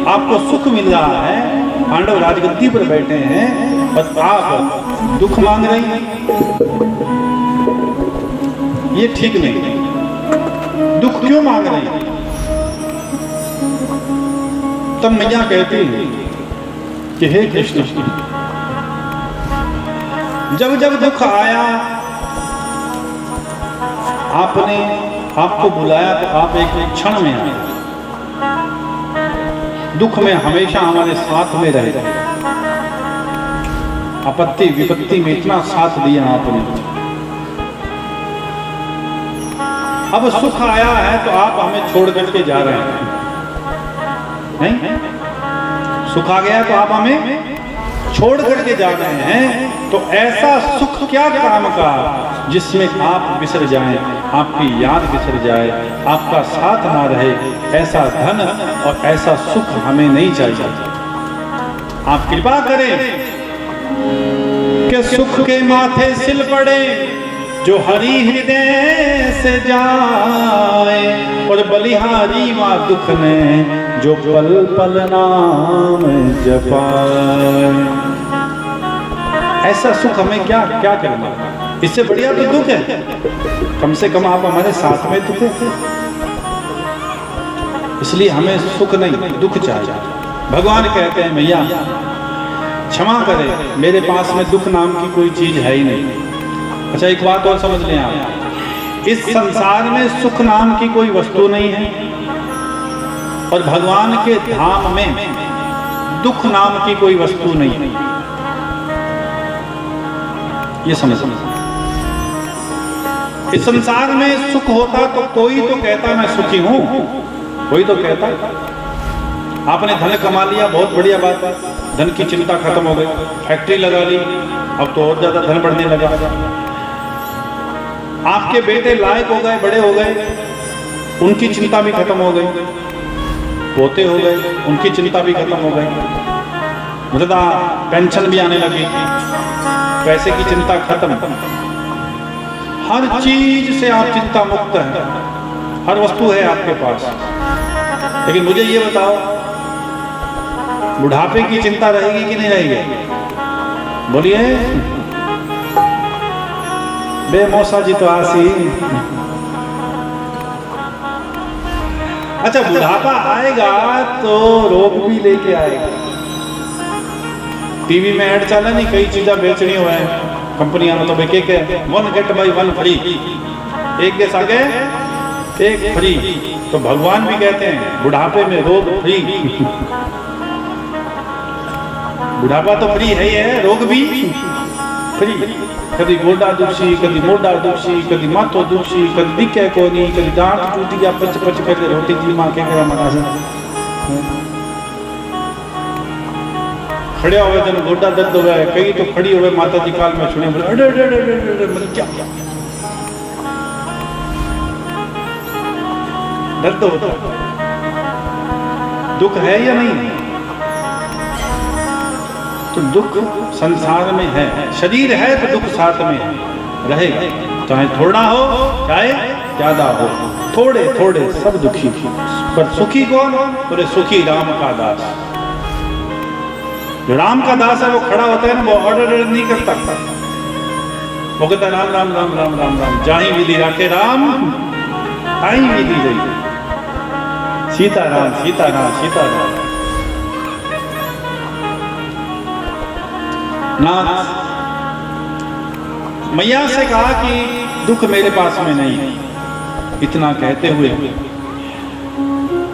आपको सुख मिल रहा है। पांडव राजगद्दी पर बैठे हैं और आप दुख मांग रही हैं, ये ठीक नहीं। दुख क्यों मांग रही हैं? तब मैया कहती है कि हे कृष्ण, जब जब दुख आया आपने आपको बुलाया तो आप एक क्षण में आए। दुख में हमेशा हमारे साथ में रहे। आपत्ति विपत्ति में इतना साथ दिया आपने। अब सुख आया है तो आप हमें छोड़ करके जा रहे हैं, नहीं? सुख आ गया तो आप हमें छोड़ करके जा रहे हैं। तो ऐसा सुख क्या काम का जिसमें आप बिसर जाएं, आपकी याद बिसर जाए, आपका साथ ना रहे। ऐसा धन और ऐसा सुख हमें नहीं चाहिए। आप कृपा करें कि सुख के माथे सिल पड़े जो हरि हृदय से जाए, और बलिहारी मां दुख ने जो पल पल नाम जपाए। ऐसा सुख हमें क्या क्या करना? इससे बढ़िया तो दुख है। कम से कम आप हमारे साथ में तो थे। इसलिए हमें सुख नहीं दुख चाहिए। भगवान कहते हैं मैया क्षमा करें, मेरे पास में दुख नाम की कोई चीज है ही नहीं। अच्छा एक बात और समझ लें आप, इस संसार में सुख नाम की कोई वस्तु नहीं है और भगवान के धाम में दुख नाम की कोई वस्तु नहीं है। ये समझ। इस संसार में सुख होता तो कोई तो कहता मैं सुखी हूं, कोई तो कहता आपने धन कमा लिया, बहुत बढ़िया बात है। धन की चिंता खत्म हो गई, फैक्ट्री लगा ली, अब तो और ज्यादा धन बढ़ने लगा। आपके बेटे लायक हो गए, बड़े हो गए, उनकी चिंता भी खत्म हो गई। पोते हो गए, उनकी चिंता भी खत्म हो गई। वृद्धा पेंशन भी आने लगी, पैसे की चिंता खत्म। हर चीज से आप चिंता मुक्त हैं, हर वस्तु है आपके पास। लेकिन मुझे ये बताओ, बुढ़ापे की चिंता रहेगी कि नहीं रहेगी? बोलिए। बेमौसा जी तो आसी। अच्छा, बुढ़ापा आएगा तो रोग भी लेके आएगा। टीवी में ऐड चला नहीं, कई चीजें बेचनी हुए हैं कंपनियां, मतलब एक एक 1 गेट बाई 1 फ्री, एक के आगे एक फ्री। तो भगवान भी कहते हैं बुढ़ापे में रोग फ्री। बुढ़ापा तो फ्री है ही है, रोग भी फ्री। कभी गोडा दुखी, कभी मोडा दुखी, कभी माथो दुखी, कभी दिखे को नहीं, कभी दांत टूट गया, पच पच करके रोटी जी माँ के मना से खड़े हुए जन गोडा दर्द हो गया। कई तो खड़ी हुए माता जी काल में सुने, बोले अरे अरे अरे अरे मतलब क्या दर्द होता, दुख है या नहीं? तो दुख संसार में है, शरीर है तो दुख साथ में रहेगा, चाहे थोड़ा हो चाहे ज्यादा हो, थोड़े थोड़े सब दुखी। पर सुखी कौन? बोले सुखी राम का दास। जो राम का दास है वो खड़ा होता है ना, वो ऑर्डर नहीं करता, वो कहता राम राम राम राम राम राम, जाही विधि राखे राम आई विधि रही। सीताराम सीताराम सीताराम। नाथ मैया से कहा कि दुख मेरे पास में नहीं है। इतना कहते हुए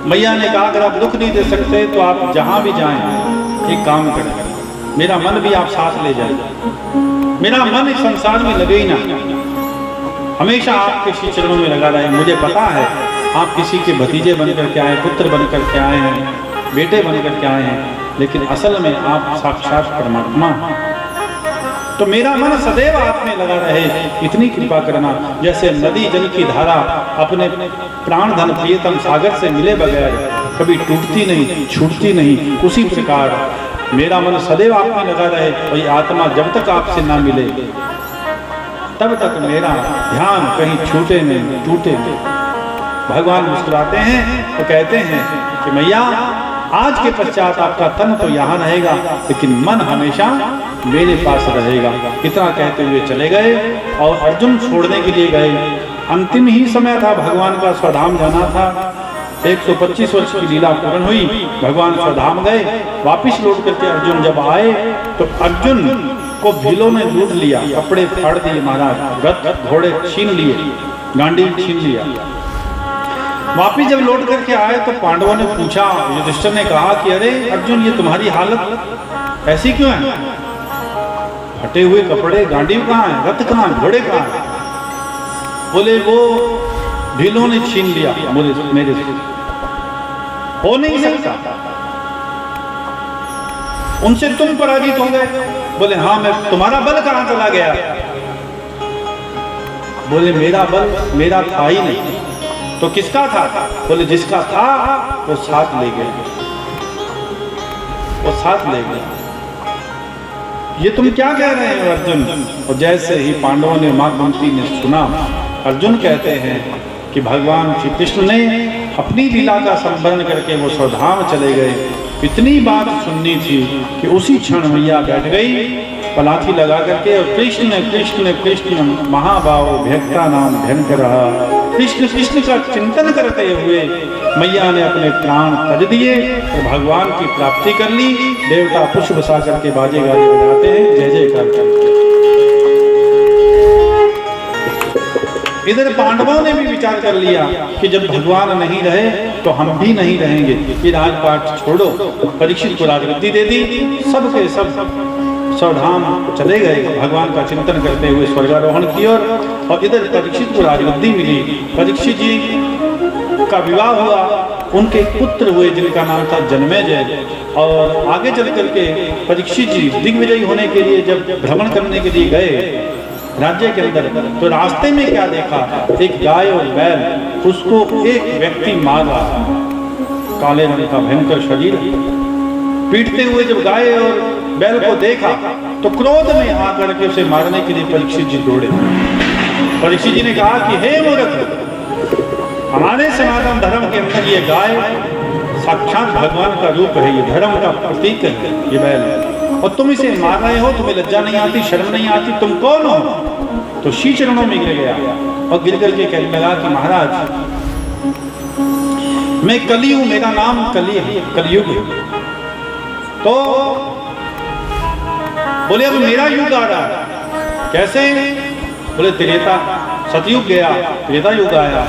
मैया ने कहा अगर आप दुख नहीं दे सकते तो आप जहां भी जाएं एक काम करें, मेरा मन भी आप साथ ले जाए। मेरा मन इस संसार में लगे ही ना, हमेशा आपके श्री चरणों में लगा रहे। मुझे पता है आप किसी के भतीजे बनकर के आए, पुत्र बनकर के आए हैं, बेटे बनकर के आए हैं, लेकिन असल में आप साक्षात परमात्मा हैं। तो मेरा मन सदैव आप में लगा रहे, इतनी कृपा करना। जैसे नदी जल की धारा अपने प्राण धन प्रियतम सागर से मिले बगैर कभी टूटती नहीं, छूटती नहीं, उसी प्रकार मेरा मन सदैव आप में लगा रहे। वही आत्मा जब तक आपसे ना मिले तब तक मेरा ध्यान कहीं छूटे नहीं, टूटे नहीं। भगवान मुस्कुराते हैं तो कहते हैं कि मैया आज के पश्चात आपका तन तो यहाँ रहेगा, लेकिन मन हमेशा मेरे पास रहेगा। इतना कहते हुए चले गए और अर्जुन छोड़ने के लिए गए। अंतिम ही समय था, भगवान का स्वधाम जाना था। 125 वर्ष की लीला पूर्ण हुई, भगवान स्वधाम गए। वापिस लौट करके अर्जुन जब आए तो अर्जुन को भीलों ने लूट लिया, कपड़े फाड़ दिए महाराज, रथ घोड़े छीन लिए, गांडीव छीन लिया। वापिस जब लौट करके आए तो पांडवों ने पूछा, युधिष्ठिर ने कहा कि अरे अर्जुन ये तुम्हारी हालत ऐसी क्यों है? फटे हुए कपड़े, गांडीव कहाँ है, रथ कहाँ है, घोड़े कहाँ है? बोले वो भीलों ने छीन लिया मेरे से, हो नहीं सकता, उनसे तुम पराजित हो गए। बोले हाँ, मैं तुम्हारा बल कहाँ चला गया? बोले मेरा बल मेरा था ही नहीं, तो किसका था? बोले जिसका था वो साथ ले गए, वो साथ ले गए। ये तुम क्या कह रहे हो अर्जुन? और जैसे ही पांडवों ने, मां कुंती ने सुना, अर्जुन कहते हैं कि भगवान श्री कृष्ण ने अपनी लीला का संवरण करके वो स्वधाम चले गए। इतनी बात सुननी थी कि उसी क्षण मैया बैठ गई पलाथी लगा करके, और कृष्ण कृष्ण कृष्ण महाभाव भक्ता नाम भयंकर रहा। कृष्ण कृष्ण का चिंतन करते हुए मैया ने अपने प्राण तज दिए और भगवान की प्राप्ति कर ली। देवता पुष्प बसा करके बाजे गाजे बजाते हैं, जय जयकार करते हैं। इधर पांडवों ने भी विचार कर लिया कि जब भगवान नहीं रहे तो हम भी नहीं रहेंगे, ये राजपाट छोड़ो। परीक्षित को राजगद्दी दे दी, सबके सब स्वधाम चले गए भगवान का चिंतन करते हुए स्वर्गारोहण की ओर। और इधर परीक्षित को राजगद्दी मिली, परीक्षित जी का विवाह हुआ, उनके पुत्र हुए जिनका नाम था जन्मेजय। और आगे चल करके परीक्षित जी दिग्विजयी होने के लिए जब भ्रमण करने के लिए गए राज्य के अंदर, तो रास्ते में क्या देखा, एक गाय और बैल, उसको एक व्यक्ति मार रहा, काले रंग का भयंकर शरीर पीटते हुए। जब गाय और बैल को देखा तो क्रोध में आकर के उसे मारने के लिए परीक्षित जी दौड़े। परीक्षित जी ने कहा कि हे मूर्ख, हमारे सनातन धर्म के अंदर ये गाय साक्षात भगवान का रूप है, ये धर्म का प्रतीक है, ये बैल है, और तुम इसे मार रहे हो, तुम्हें लज्जा नहीं आती, शर्म नहीं आती, तुम कौन हो? तो श्री चरणों में गिर गया और गिर करके कहने लगा कि महाराज, मैं कली हूं, मेरा नाम कली है, कलयुग है। तो बोले अब मेरा युग आ रहा है, कैसे? बोले त्रेता, सतयुग गया, त्रेता युग आया,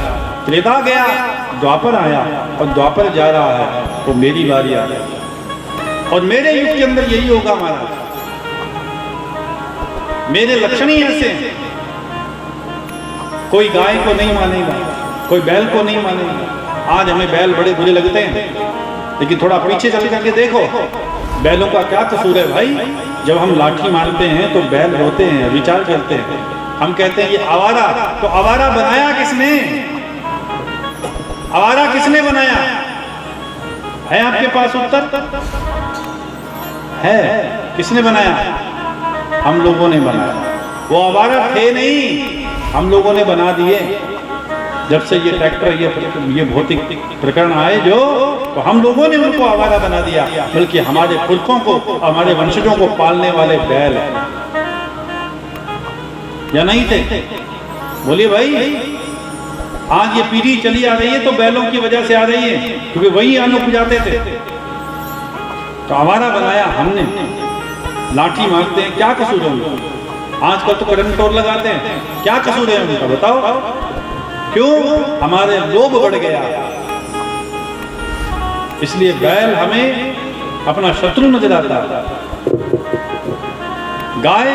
त्रेता गया, द्वापर आया, और द्वापर जा रहा है, तो मेरी बारी आ रही, और मेरे युग के अंदर यही होगा महाराज। मेरे लक्षण ही ऐसे हैं, कोई गाय को नहीं मानेगा, कोई बैल को नहीं मानेगा। आज हमें बैल बड़े बुरे लगते हैं, लेकिन थोड़ा पीछे चल करके देखो, बैलों का क्या कसूर है भाई? जब हम लाठी मारते हैं तो बैल रोते हैं, विचार करते हैं, हम कहते हैं ये आवारा। तो आवारा बनाया किसने? आवारा किसने बनाया है? आपके पास उत्तर है? किसने बनाया? हम लोगों ने बनाया। वो आवारा थे नहीं, हम लोगों ने बना दिए। जब से ये ट्रैक्टर, ये भौतिक प्रकरण आए जो, तो हम लोगों ने उनको आवारा बना दिया। बल्कि हमारे पुरखों को, हमारे वंशजों को पालने वाले बैल या नहीं थे? बोलिए भाई, आज ये पीढ़ी चली आ रही है तो बैलों की वजह से आ रही है, क्योंकि वही अन्न उपजाते थे। तो आवारा बनाया हमने, लाठी मारते हैं, क्या कसूर है उनका? आजकल तो करंट टोर लगाते हैं, क्या कसूर है उनका? बताओ क्यों? हमारे लोभ बढ़ गया। इसलिए बैल हमें अपना शत्रु नजर आता है। गाय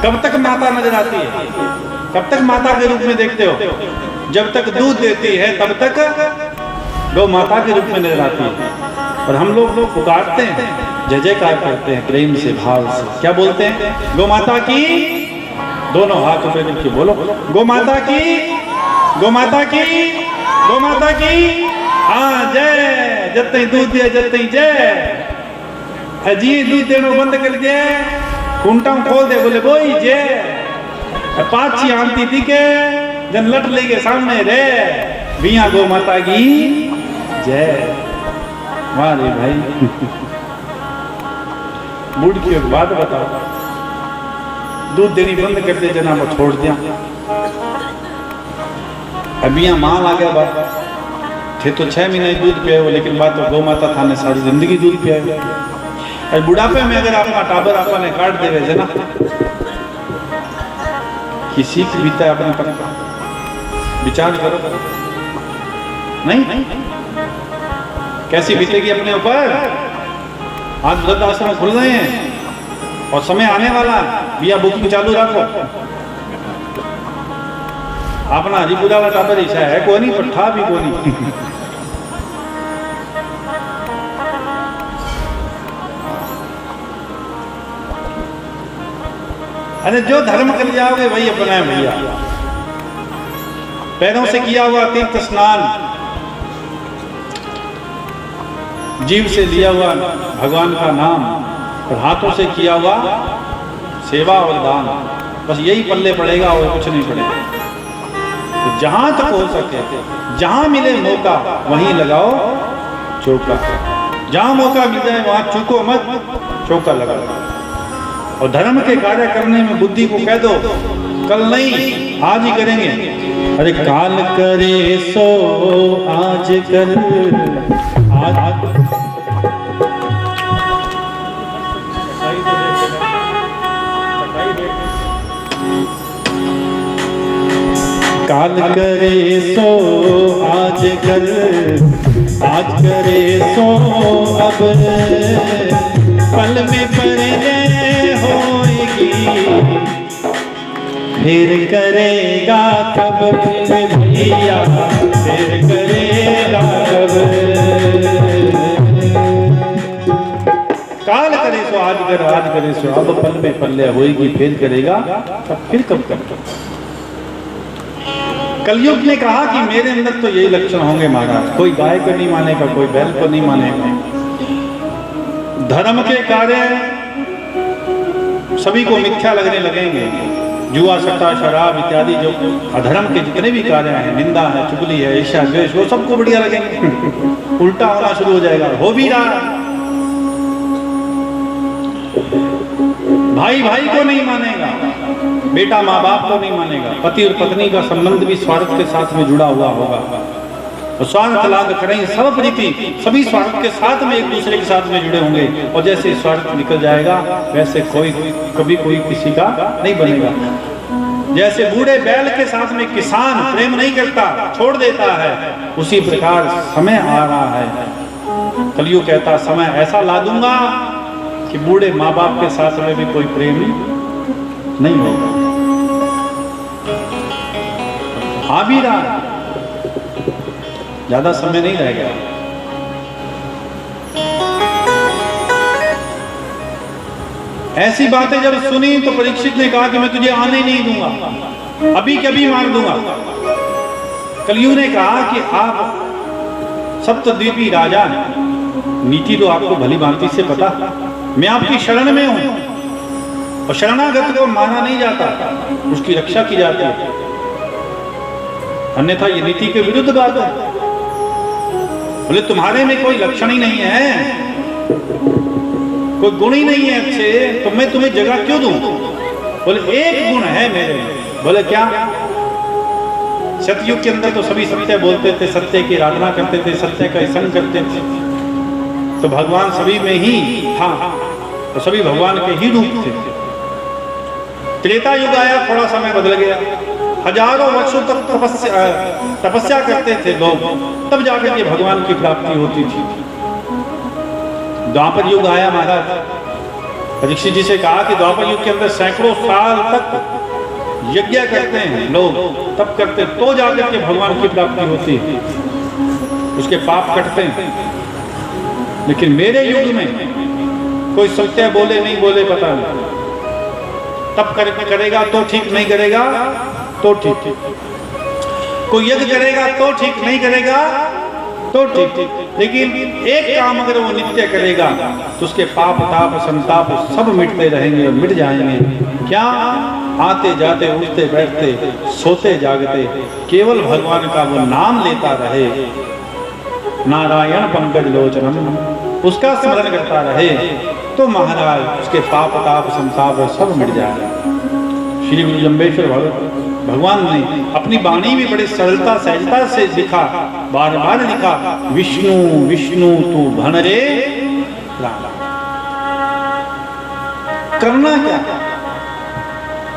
कब तक माता नजर आती है? कब तक माता के रूप में देखते हो? जब तक दूध देती है तब तक गौ माता के रूप में नजर आती है। और हम लोग पुकारते हैं, जय जयकार करते हैं प्रेम से, भाव से। क्या बोलते हैं? गौ माता की, दोनों हाथ ऊपर करके बोलो, गौ माता की, गौ माता की, गौ माता की। हाँ जय, जब दूध दिया जब जय। जी दूध देना बंद कर दिया, कुंटा खोल दे, बोले बोई जय। पाची आंती थी के जन लट लेके सामने रे, बिया गौ माता की जय। वाह रे भाई। बूढ़ की एक बात बताओ, दूध देनी बंद कर दे जना वो छोड़ दिया। अबिया माल आ गया, बात थे तो 6 महीने दूध पिया हो, लेकिन बात तो गौ माता था ने सारी जिंदगी दूध पिया हो। बुढ़ापे में अगर अपना टाबर आपने काट देवे जना, किसी की बीता अपने पर विचार करो। नहीं कैसी बीतेगी अपने ऊपर? आज वृद्ध आश्रम खुल रहे हैं और समय आने वाला, बिया बुकिंग चालू रखो। अपना हरिपुरा वाला टाबर ऐसा है कोई नहीं, पर था भी कोई नहीं। अरे जो धर्म कर जाओगे वही अपना है भैया। पैरों से किया हुआ तीर्थ स्नान, जीव से लिया हुआ भगवान का नाम, और हाथों से किया हुआ सेवा और दान, बस यही पल्ले पड़ेगा और कुछ नहीं पड़ेगा। तो जहां तक हो सके, जहां मिले मौका वहीं लगाओ चौका। जहां मौका मिल जाए वहां चूको मत, चौका लगाओ। और धर्म के कार्य करने में बुद्धि को कह दो, कल नहीं आज ही करेंगे। अरे काल करे सो आज कर, आज काल करे सो आज कर, आज करे सो अब, पल में परने होएगी, फिर करेगा कब भैया, फिर करेगा कब। अगर आज करे सो अब पल में पल्ले होएगी, फेल करेगा तब फिर कब कर। कलयुग ने कहा कि मेरे अंदर तो यही लक्षण होंगे महाराज, कोई गाय को नहीं मानेगा, कोई बैल को नहीं मानेगा, धर्म के कार्य सभी को मिथ्या लगने लगेंगे, जुआ सट्टा शराब इत्यादि जो अधर्म के जितने भी कार्य हैं, निंदा है, चुगली है, ईर्ष्या द्वेष, वो सबको बढ़िया लगेंगे, उल्टा होना शुरू हो जाएगा, हो भी रहा है। भाई भाई को नहीं मानेगा, बेटा माँ बाप को नहीं मानेगा, पति और पत्नी का संबंध भी स्वार्थ के साथ में जुड़ा हुआ होगा, और स्वार्थ लाग करें सब प्रीति, सभी स्वार्थ के साथ में एक दूसरे के साथ में जुड़े होंगे, और जैसे स्वार्थ निकल जाएगा वैसे कोई कभी कोई किसी का नहीं बनेगा। जैसे बूढ़े बैल के साथ में किसान प्रेम नहीं करता, छोड़ देता है, उसी प्रकार समय आ रहा है, कलयुग कहता समय ऐसा ला दूंगा कि बूढ़े माँ बाप के साथ में भी कोई प्रेम नहीं होगा। आ भी रहा है, ज्यादा समय नहीं रह गया। ऐसी बातें जब सुनी तो परीक्षित ने कहा कि मैं तुझे आने नहीं दूंगा, अभी कभी मार दूंगा। कलयुग ने कहा कि आप सप्तद्वीपी राजा हैं, नीति तो आपको भली भांति से पता, मैं आपकी शरण में हूं, और शरणागत को माना नहीं जाता, उसकी रक्षा की जाती है, अन्यथा ये नीति के विरुद्ध बात है। बोले तुम्हारे में कोई लक्षण ही नहीं है, कोई गुण ही नहीं है अच्छे, तो मैं तुम्हें जगह क्यों दूं? बोले एक गुण है मेरे में। बोले क्या? सतयुग के अंदर तो सभी सत्य बोलते थे, सत्य की आराधना करते थे, सत्य का संग करते थे, तो भगवान सभी में ही था, तो सभी भगवान के ही रूप थे। त्रेता युग आया, थोड़ा समय बदल गया, हजारों वर्षों तक तपस्या करते थे लोग, तब जाकर के भगवान की प्राप्ति होती थी। द्वापर युग आया महाराज, परीक्षित जी से कहा कि द्वापर युग के अंदर सैकड़ों साल तक यज्ञ करते हैं लोग, तब करते तो जाकर के भगवान की प्राप्ति होती है, उसके पाप कटते हैं। लेकिन मेरे युग में कोई सत्य बोले नहीं बोले पता नहीं, तब करेगा तो ठीक, नहीं करेगा तो ठीक, कोई यज्ञ करेगा तो ठीक, नहीं करेगा तो ठीक, लेकिन एक काम अगर वो नित्य करेगा तो उसके पाप ताप संताप सब मिटते रहेंगे और मिट जाएंगे। क्या? आते जाते उठते बैठते सोते जागते केवल भगवान का वो नाम लेता रहे, नारायण पंकज लोचनम, उसका स्मरण करता रहे, तो महाराज उसके पाप ताप संताप सब मिट जाएगा। श्री गुरु जम्बेश्वर भगवान ने अपनी वाणी में बड़े सरलता सहजता से लिखा, बार बार लिखा, विष्णु विष्णु तू भन रे प्राण। करना क्या?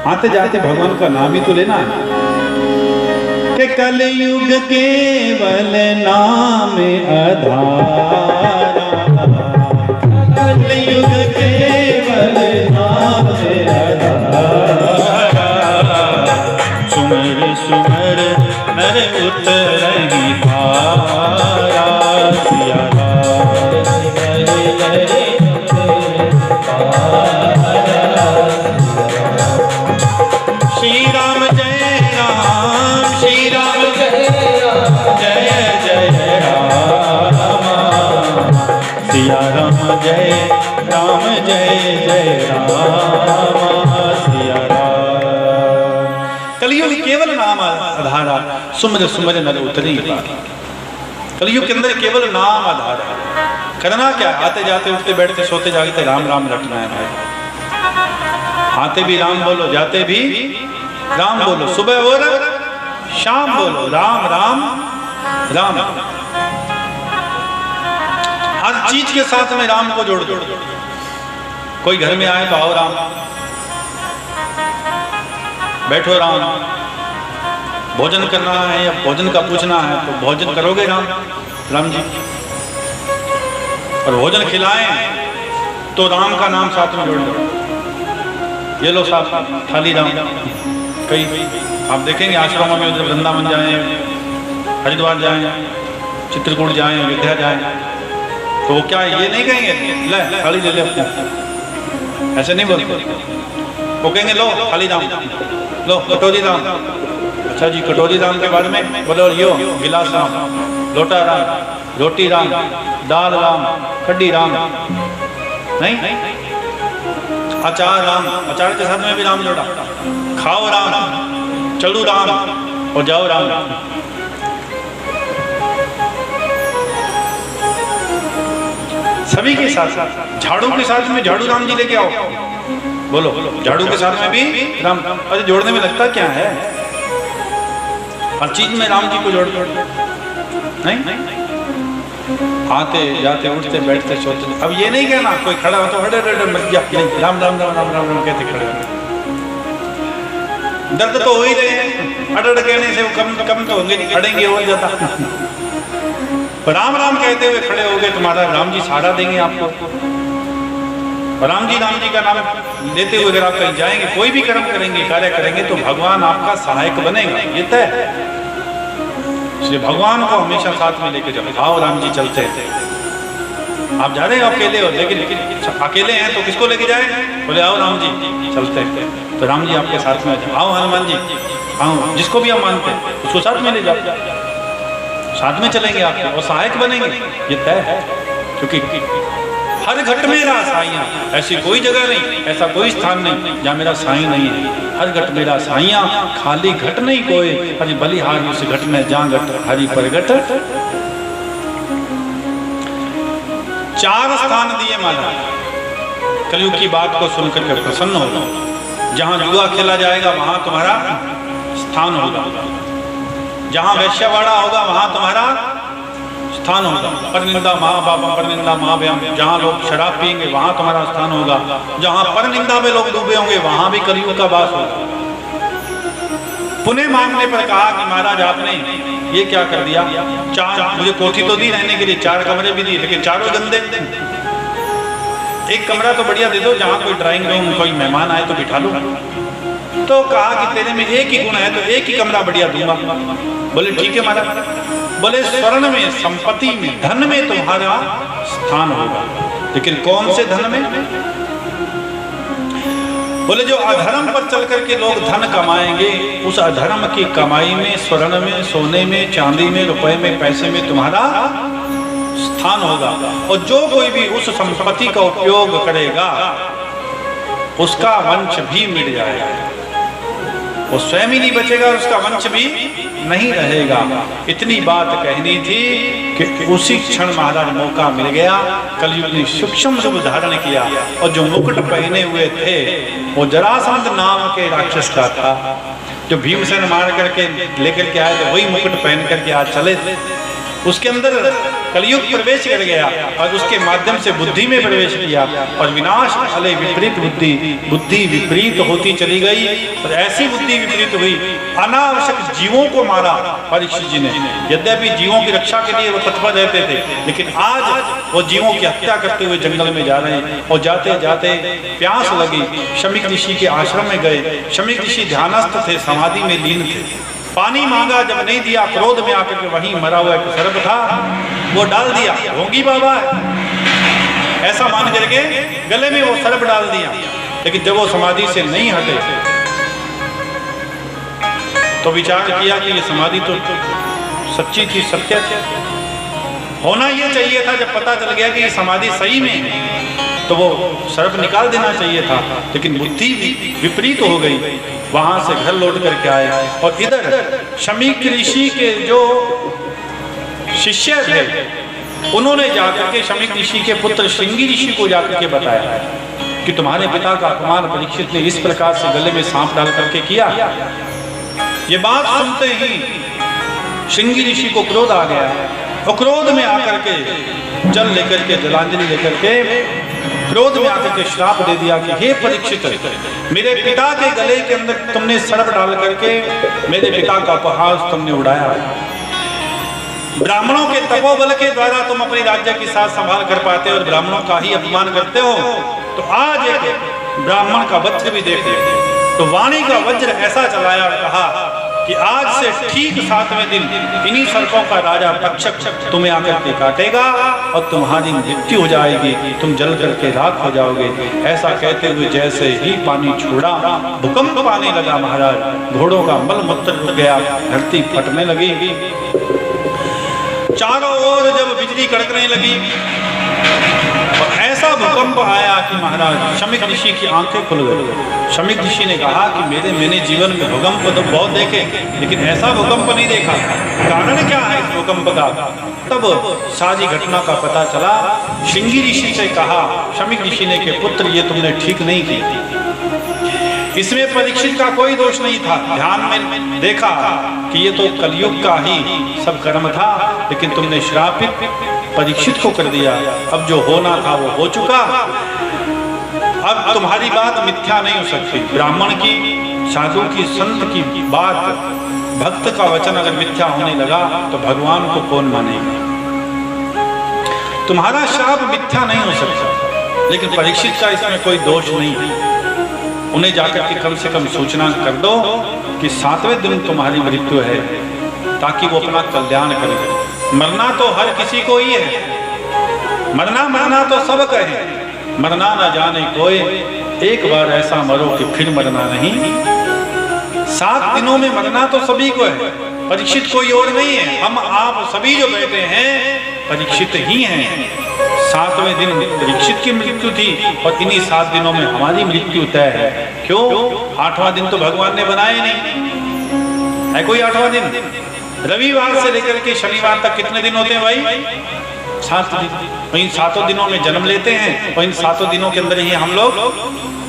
आते जाते भगवान का नाम ही तो लेना है। कि कलयुग केवल नाम आधारा, कलयुग केवल नाम आधारा, सुमर सुमर नर उतरहि धारा, सिया श्री राम जय राम, श्री राम जय राम, जय जय राम, सिया राम जय राम, जय जय राम, सिया राम। कलयुग केवल नाम आधारा, सुमर सुमर नर उतरी पारा। कलयुग के अंदर केवल नाम आधार है। करना क्या? आते जाते उठते बैठते सोते जागते राम राम रटना है भाई। आते भी राम बोलो, जाते भी राम बोलो, सुबह और शाम बोलो राम राम राम। हर चीज के साथ में राम को जोड़ दो। कोई घर में आए तो आओ राम, बैठो राम, भोजन करना है या भोजन का पूछना है तो भोजन करोगे राम राम जी, और भोजन खिलाएं तो राम का नाम साथ में जोड़ दो। ये लो साहब थाली राम। कई आप देखेंगे आश्रमों में, जब वृंदावन जाएं, हरिद्वार जाएं, चित्रकूट जाएं, अयोध्या जाएं, तो वो क्या ये नहीं कहेंगे ले थाली ले ले अपने, ऐसे नहीं बोलते। वो कहेंगे लो खाली राम, लो कटोरी राम। अच्छा जी, कटोरी राम के बाद में बोलो यो गिलास राम, लोटा राम, रोटी राम, दाल राम, कड्डी राम, नहीं अचार राम, अचार के साथ में भी राम जोड़ा, खाओ राम, चलो राम और जाओ राम। सभी के साथ साथ झाड़ू के साथ में झाड़ू राम जी लेके आओ, बोलो झाड़ू के साथ में भी राम। अरे जोड़ने में लगता क्या है, हर चीज में राम जी को जोड़ नहीं, आते जाते उठते बैठते सोते। अब ये नहीं कहना कोई खड़ा हो तो हड़े मत जा, नहीं राम राम राम राम राम राम कहते खड़े हो। दर्द तो हो ही रहे हैं, अड़ कहने से वो कम तो होंगे, अड़ेंगे और ज्यादा। राम राम कहते हुए खड़े हो गए, तुम्हारा राम जी सहारा देंगे आपको। राम जी का नाम लेते हुए अगर आप कहीं जाएंगे, कोई भी कर्म करेंगे, कार्य करेंगे, तो भगवान आपका सहायक बनेगा, ये तय है। इसलिए भगवान को हमेशा साथ में लेके चलो। आओ राम जी चलते हैं। आप जा रहे हो अकेले हो, लेकिन अकेले हैं तो किसको लेके जाए, बोले आओ राम जी चलते हैं, तो राम जी आपके साथ में आओ, हनुमान जी आओ, जिसको भी हम मानते हैं उसको साथ में ले जाओ, साथ में चलेंगे आपके और सहायक बनेंगे, ये तय है। क्योंकि हर घट मेरा साइया, ऐसी कोई जगह नहीं, ऐसा कोई स्थान नहीं जहाँ मेरा साई नहीं है। हर घट मेरा साइया, खाली घट नहीं कोई, अरे बलिहारी उस घट में जहाँ घट हरि प्रगट। 4 स्थान दिए महाराज, कलयुग की बात को सुनकर के प्रसन्न होगा। जहाँ जुआ खेला जाएगा वहाँ तुम्हारा स्थान होगा, जहाँ वैश्यवाड़ा होगा वहाँ तुम्हारा स्थान होगा। परनिंदा महापापम परनिंदा महाभयम, जहाँ लोग शराब पिएंगे वहाँ तुम्हारा स्थान होगा। जहाँ परनिंदा में लोग डूबे होंगे वहाँ भी कलयुग का वास होगा। पुण्य मांगने पर कहा कि महाराज आपने ये क्या कर दिया, 4 मुझे कोठी तो दी रहने के लिए, 4 कमरे भी दिए, लेकिन चारों गंदे। एक कमरा तो बढ़िया दे दो जहाँ कोई ड्राइंग रूम, कोई मेहमान आए तो बिठा लो। तो कहा कि तेरे में एक ही गुण है तो एक ही कमरा बढ़िया दूंगा। बोले ठीक है महाराज। बोले स्वर्ण में, संपत्ति में, धन में तुम्हारा स्थान होगा, लेकिन कौन से धन में? बोले जो अधर्म पर चल करके लोग धन कमाएंगे, उस अधर्म की कमाई में, स्वर्ण में, सोने में, चांदी में, रुपए में, पैसे में तुम्हारा स्थान होगा। और जो कोई भी उस संपत्ति का उपयोग करेगा उसका वंश भी मिट जाएगा, वो स्वयं ही नहीं बचेगा, उसका वंश भी नहीं रहेगा। इतनी बात कहनी थी कि उसी क्षण महाराज मौका मिल गया। कलयुग ने सूक्ष्म रूप धारण किया और जो मुकुट पहने हुए थे वो जरासंध नाम के राक्षस का था, जो भीमसेन मार करके लेकर के आए थे, वही मुकुट पहन करके आज चले थे। उसके अंदर कलयुग प्रवेश कर गया और उसके माध्यम से बुद्धि में प्रवेश किया और विनाश फले विपरीत बुद्धि विपरीत होती चली गई। और ऐसी बुद्धि विपरीत हुई, अनावश्यक जीवों को मारा परीक्षित जी ने। यद्यपि जीवों की रक्षा के लिए वो तत्पर रहते थे, लेकिन आज वो जीवों की हत्या करते हुए जंगल में जा रहे हैं। और जाते जाते प्यास लगी, शमीक ऋषि के आश्रम में गए। शमीक ऋषि ध्यानस्थ थे, समाधि में लीन थे। पानी मांगा, जब नहीं दिया, क्रोध में आकर के वहीं मरा हुआ एक सर्प था वो डाल दिया। होंगी बाबा ऐसा मान करके गले में वो सर्प डाल दिया। लेकिन जब वो समाधि से नहीं हटे तो विचार किया कि ये समाधि तो सच्ची थी, सत्य थी, होना ये चाहिए था। जब पता चल गया कि ये समाधि सही में है तो वो सर्प निकाल देना चाहिए था, लेकिन बुद्धि विपरीत हो गई। वहां से घर लौट करके आए और इधर शमीक ऋषि के जो शिष्य थे उन्होंने जाकर के शमीक ऋषि के पुत्र श्रृंगी ऋषि को जाकर के बताया कि तुम्हारे पिता का अपमान परीक्षित ने इस प्रकार से गले में सांप डाल करके किया। ये बात सुनते ही श्रृंगी ऋषि को क्रोध आ गया और क्रोध में आकर के जल लेकर के, जलांजलि लेकर के, क्रोध में आकर के श्राप दे दिया कि हे परीक्षित, मेरे पिता के गले के अंदर तुमने सर्प डाल करके मेरे पिता का उपहास तुमने उड़ाया। ब्राह्मणों के तपोबल के द्वारा तुम अपने राज्य की साथ संभाल कर पाते हो और ब्राह्मणों का ही अपमान करते हो। तो आज एक ब्राह्मण का वज्र भी देख ले। तो वाणी का वज्र ऐसा चलाया और कहा कि आज से ठीक 7वें दिन इन्हीं सर्पों का राजा तक्षक तुम्हें आकर के काटेगा और तुम्हारी मृत्यु हो जाएगी, तुम जल करके राख हो जाओगे। ऐसा कहते हुए जैसे ही पानी छोड़ा भूकंप आने लगा महाराज, घोड़ों का मल मूत्र रुक गया, धरती फटने लगी, चारों ओर जब बिजली कड़कने लगी और ऐसा भूकंप आया कि महाराज शमीक ऋषि की आंखें खुल गई। शमीक ऋषि ने कहा कि मैंने जीवन में भूकंप तो बहुत देखे लेकिन ऐसा भूकंप नहीं देखा, कारण क्या है इस भूकंप का? तब सारी घटना का पता चला। श्रृंगी ऋषि से कहा शमीक ऋषि ने कि पुत्र ये तुमने ठीक नहीं की, इसमें परीक्षित का कोई दोष नहीं था। ध्यान में देखा कि ये तो कलयुग का ही सब कर्म था, लेकिन तुमने श्रापित परीक्षित को कर दिया। अब जो होना था वो हो चुका, अब तुम्हारी बात मिथ्या नहीं हो सकती। ब्राह्मण की, साधु की, संत की बात, भक्त का वचन अगर मिथ्या होने लगा तो भगवान को कौन मानेगा? तुम्हारा शाप मिथ्या नहीं हो सकता, लेकिन परीक्षित का इसमें कोई दोष नहीं। उन्हें जाकर के कम से कम सूचना कर दो कि 7वें दिन तुम्हारी मृत्यु है, ताकि वो अपना कल्याण करें। मरना तो हर किसी को ही है, मरना तो सब कहे, मरना ना जाने कोई, एक बार ऐसा मरो कि फिर मरना नहीं। 7 दिनों में मरना तो सभी को है, परीक्षित कोई और नहीं है। हम आप सभी जो बैठे हैं परीक्षित ही हैं। 7वें दिन परीक्षित की मृत्यु थी और इन्हीं 7 दिनों में हमारी मृत्यु तय है। क्यों? 8वां दिन तो भगवान ने बनाया नहीं है। कोई 8वां दिन? रविवार से लेकर के शनिवार तक कितने दिन होते हैं भाई? 7 दिन। इन 7 दिनों में जन्म लेते हैं और इन 7 दिनों के अंदर ही हम लोग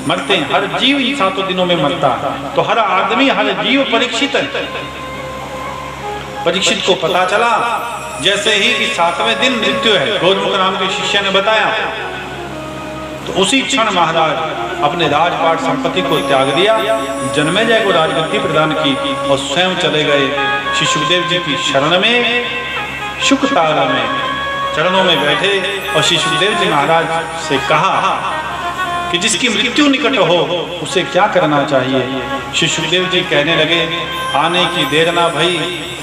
मरते हैं। हर जीव इन 7 दिनों में मरता है, तो हर आदमी, हर जीव परीक्षित है। परीक्षित को पता चला जैसे ही कि 7वें दिन मृत्यु है, गौरमुख नाम के शिष्य ने बताया, तो उसी क्षण महाराज अपने राजपाट संपत्ति को त्याग दिया, जन्मेजय को राजगद्दी प्रदान की और स्वयं चले गए श्री सुखदेव जी की शरण में, शुकतारा में चरणों में बैठे और श्री सुखदेव जी महाराज से कहा कि जिसकी मृत्यु निकट हो उसे क्या करना चाहिए। श्री सुखदेव जी कहने लगे, आने की देर ना भई,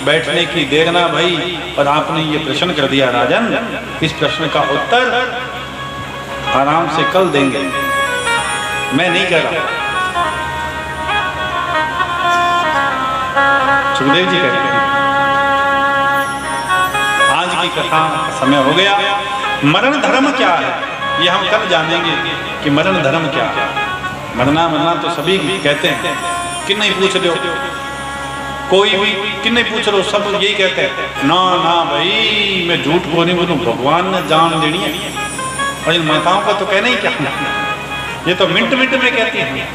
बैठने की देर ना भई, और आपने ये प्रश्न कर दिया राजन, इस प्रश्न का उत्तर आराम से कल देंगे, मैं नहीं कर रहा। सुखदेव जी कहते हैं आज की कथा समय हो गया। मरण धर्म क्या है ये हम कल जानेंगे कि मरण धर्म क्या है। मरना तो सभी कहते हैं, कि नहीं पूछ रहे हो, कोई भी कि नहीं पूछ रहे हो, सब यही कहते हैं ना ना भाई मैं झूठ को नहीं बोलूं, भगवान ने जान देनी है। और इन माताओं का तो कहना ही क्या, ये तो मिनट में कहती है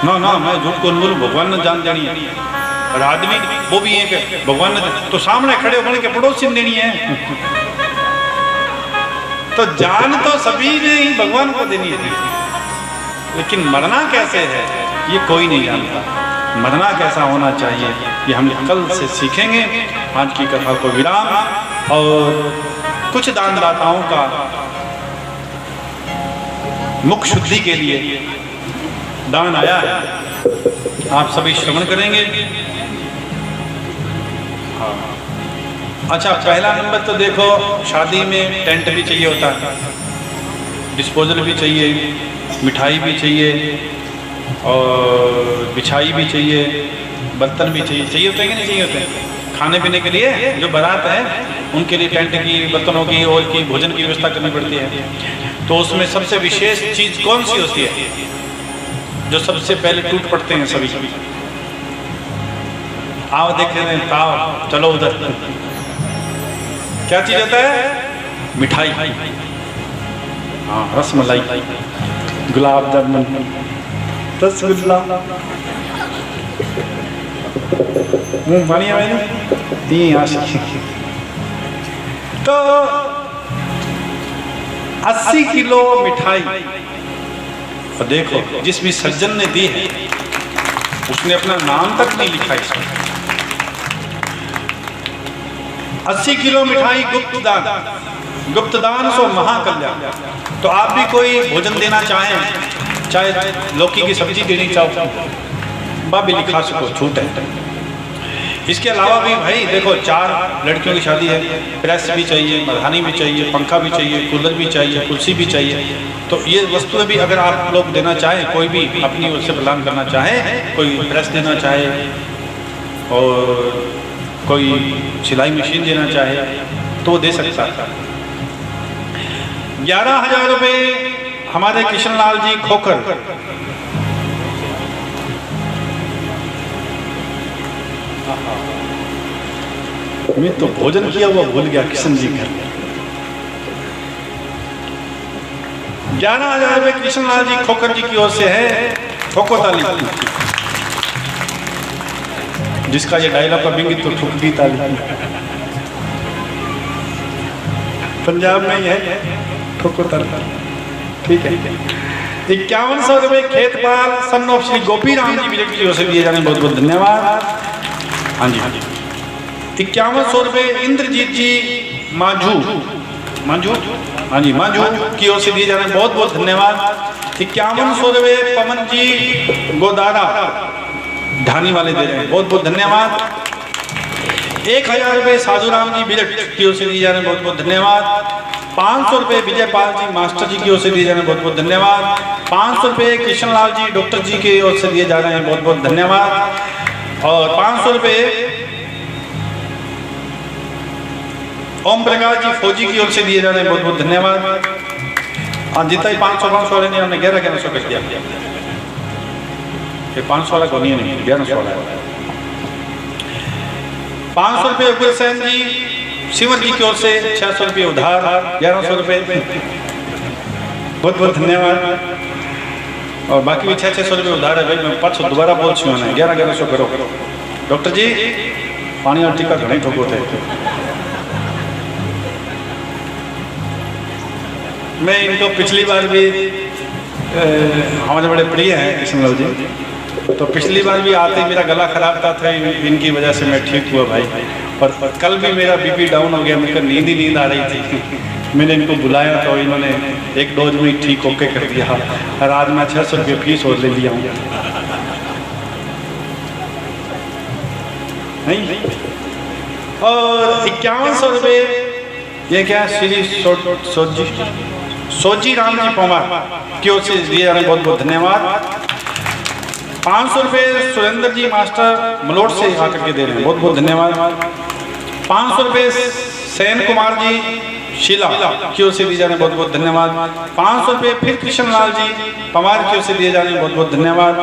ना ना मैं झूठ को नहीं बोलूं, भगवान ने जान देनी है। और आदमी वो भी है कि भगवान ने तो सामने खड़े होकर के पड़ोसी ने देनी है। तो जान तो सभी ने ही भगवान को देनी है, लेकिन मरना कैसे है ये कोई नहीं जानता। मरना कैसा होना चाहिए ये हम कल से सीखेंगे। आज की कथा को विराम, और कुछ दानदाताओं का मुख शुद्धि के लिए दान आया है, आप सभी श्रवण करेंगे। हाँ अच्छा, पहला नंबर तो देखो, शादी में टेंट भी चाहिए होता है, डिस्पोजल भी चाहिए, मिठाई भी चाहिए, और बिछाई भी चाहिए, बर्तन भी चाहिए होते हैं कि नहीं चाहिए होते हैं? खाने पीने के लिए जो बारात है उनके लिए टेंट की, बर्तनों की और की भोजन की व्यवस्था करनी पड़ती है। तो उसमें सबसे विशेष चीज़ कौन सी होती है जो सबसे पहले टूट पड़ते हैं सभी? आओ देख रहे हैं, आओ चलो उधर। क्या चीज होता है? मिठाई। हाँ, रसमलाई, गुलाब जामुन, रसगुल्ला, मुंह पानी है मैंने आशिकी। तो 80 किलो मिठाई, और देखो जिस भी सज्जन ने दी है उसने अपना नाम तक नहीं लिखा इसमें। 80 किलो मिठाई गुप्त दान सो महाकल्याण। तो आप भी कोई भोजन देना चाहें, चाहे लौकी की सब्जी देनी चाहो, वह भी लिखा सको, छूट है। इसके अलावा भी भाई देखो 4 लड़कियों की शादी है, प्रेस भी चाहिए, मरहानी भी चाहिए, पंखा भी चाहिए, कूलर भी चाहिए, कुर्सी भी चाहिए। तो ये वस्तुएं भी अगर आप लोग देना चाहें, कोई भी अपनी ओर से प्रदान करना चाहे, कोई प्रेस देना चाहे और कोई सिलाई मशीन देना चाहे तो वो दे सकता है। 11,000 रुपये हमारे किशन लाल जी खोकर, मैं तो भोजन किया हुआ भूल गया किशन जी का। 11,000 रुपये किशन लाल जी खोकर जी की ओर से है, ठोको ताली। जिसका ये डायलॉग कभी तो ठुक दी ताली, पंजाब में ही है ठोको ताली, ठीक है। 5100 रुपये खेतपाल सन ऑफ श्री गोपी राम जी विजय की ओर से दिए जाने बहुत बहुत धन्यवाद। हाँ जी, 5100 रुपये इंद्रजीत जी मांझू, हाँ जी मांझू की ओर से दिए जा रहे हैं, बहुत बहुत धन्यवाद। 5100 रुपये पवन जी गोदारा ढानी वाले दे रहे हैं, बहुत बहुत धन्यवाद। 1000 रुपये साधुराम जी बिरट की ओर से दिए जा रहे हैं, बहुत बहुत धन्यवाद। 500 रुपये विजय पाल जी मास्टर जी की ओर से दिए जा रहे हैं, बहुत बहुत धन्यवाद। 500 रुपये किशन लाल जी डॉक्टर जी की ओर से दिए जा रहे हैं, बहुत बहुत धन्यवाद। और 500 रुपये ओम प्रकाश जी फौजी की ओर से दिए जा रहे हैं, बहुत बहुत धन्यवाद। हाँ जितना ही 500 वाले ने हमने 1100 कर दिया, 500 वाला को नहीं, 1100 वाला है। 500 रुपये उग्रसेन जी सिमर जी की ओर से, 600 रुपये उधार, 1100 रुपये, बहुत बहुत धन्यवाद। और बाकी भी 600 रुपये उधार है भाई, मैं 500 दोबारा बोल चुका हूँ, 1100 करो। डॉक्टर जी पानी और टीका घने ठोको थे। मैं इनको पिछली बार भी हमारे बड़े प्रिय हैं कृष्णलाल जी, तो पिछली बार भी आते ही मेरा गला खराब था, इनकी वजह से मैं ठीक हुआ भाई। और कल भी मेरा बीपी डाउन हो गया, मेरे को नींद आ रही थी, मैंने इनको बुलाया तो इन्होंने एक डोज में ठीक होके कर दिया। और आज मैं 600 रुपये फीस और ले लिया हूँ। नहीं, और 5100 रुपये ये क्या श्री सोजी राम जी पवार की ओर से दिए जा रहे हैं, बहुत बहुत धन्यवाद। 500 रुपये सुरेंद्र जी मास्टर मलोट से आकर के दे रहे हैं, बहुत बहुत धन्यवाद। 500 रुपये सेन कुमार जी शीला की ओर से दिए जा रहे हैं, बहुत बहुत धन्यवाद। 500 रुपये फिर कृष्ण लाल जी पवार की ओर से दिए जा रहे हैं, बहुत बहुत धन्यवाद।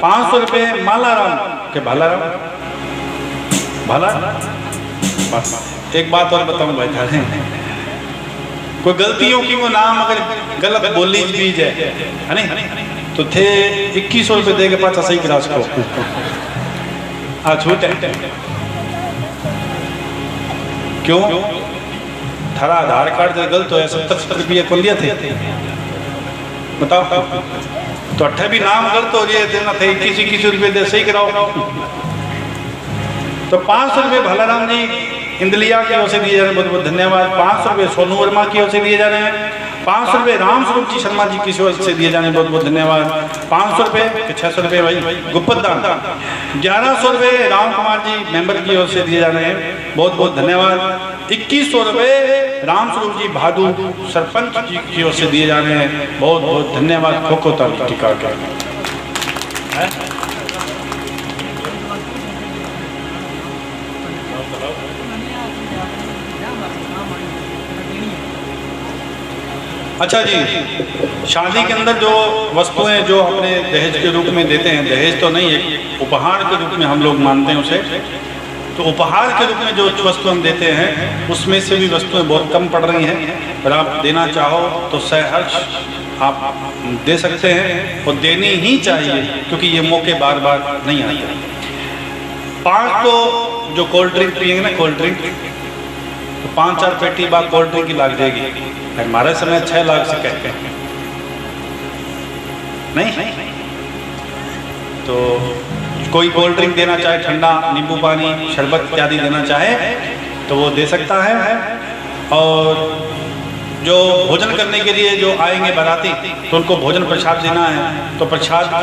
500 रुपये मालाराम के भालाराम एक बात और बताऊं भाई था, कोई गलतियों की वो नाम अगर गलत बोली भी जाए है नहीं तो थे 2100 रुपये देके पाचा सही क्लास को हाँ छूट है। क्यों? थारा आधार कार्ड गलत हो 70 रुपये कौन दिया थे बताओ, तो 8 भी नाम गलत हो रही देना थे 21 रुपये दे सही कराओ। तो 500 रुपये भालाराम जी इंदलिया की ओर से दिए जा रहे हैं, बहुत बहुत धन्यवाद। 500 रुपये सोनू वर्मा की ओर से दिए जा रहे हैं। 500 रुपये रामस्वरूप जी शर्मा जी की ओर से दिए जा रहे हैं, बहुत बहुत धन्यवाद। 500 रुपये 600 रुपये भाई गुप्पत दान। 1100 रुपये राम कुमार जी मेंबर की ओर से दिए जा रहे हैं, बहुत बहुत धन्यवाद। 2100 रुपये रामस्वरूप जी भादू सरपंच जी की ओर से दिए जा रहे हैं, बहुत बहुत धन्यवाद। खोखो ताली टिका के अच्छा जी, शादी के अंदर जो वस्तुएं जो अपने दहेज के रूप में देते हैं, दहेज तो नहीं है, उपहार के रूप में हम लोग मानते हैं उसे, तो उपहार के रूप में जो वस्तु हम देते हैं उसमें से भी वस्तुएं बहुत कम पड़ रही हैं। और आप देना चाहो तो सहर्ष आप दे सकते हैं और देनी ही चाहिए, क्योंकि ये मौके बार बार नहीं आते। 5 तो जो कोल्ड ड्रिंक पिएंगे ना, कोल्ड ड्रिंक तो 5-4 पेटी बाद कोल्ड ड्रिंक की लाग जाएगी। हमारे समय 6 लाख से कहते हैं नहीं, तो कोई कोल्ड ड्रिंक देना चाहे, ठंडा नींबू पानी शरबत इत्यादि देना चाहे तो वो दे सकता है। और जो भोजन करने के लिए जो आएंगे बाराती तो उनको भोजन प्रसाद देना है, तो प्रसाद की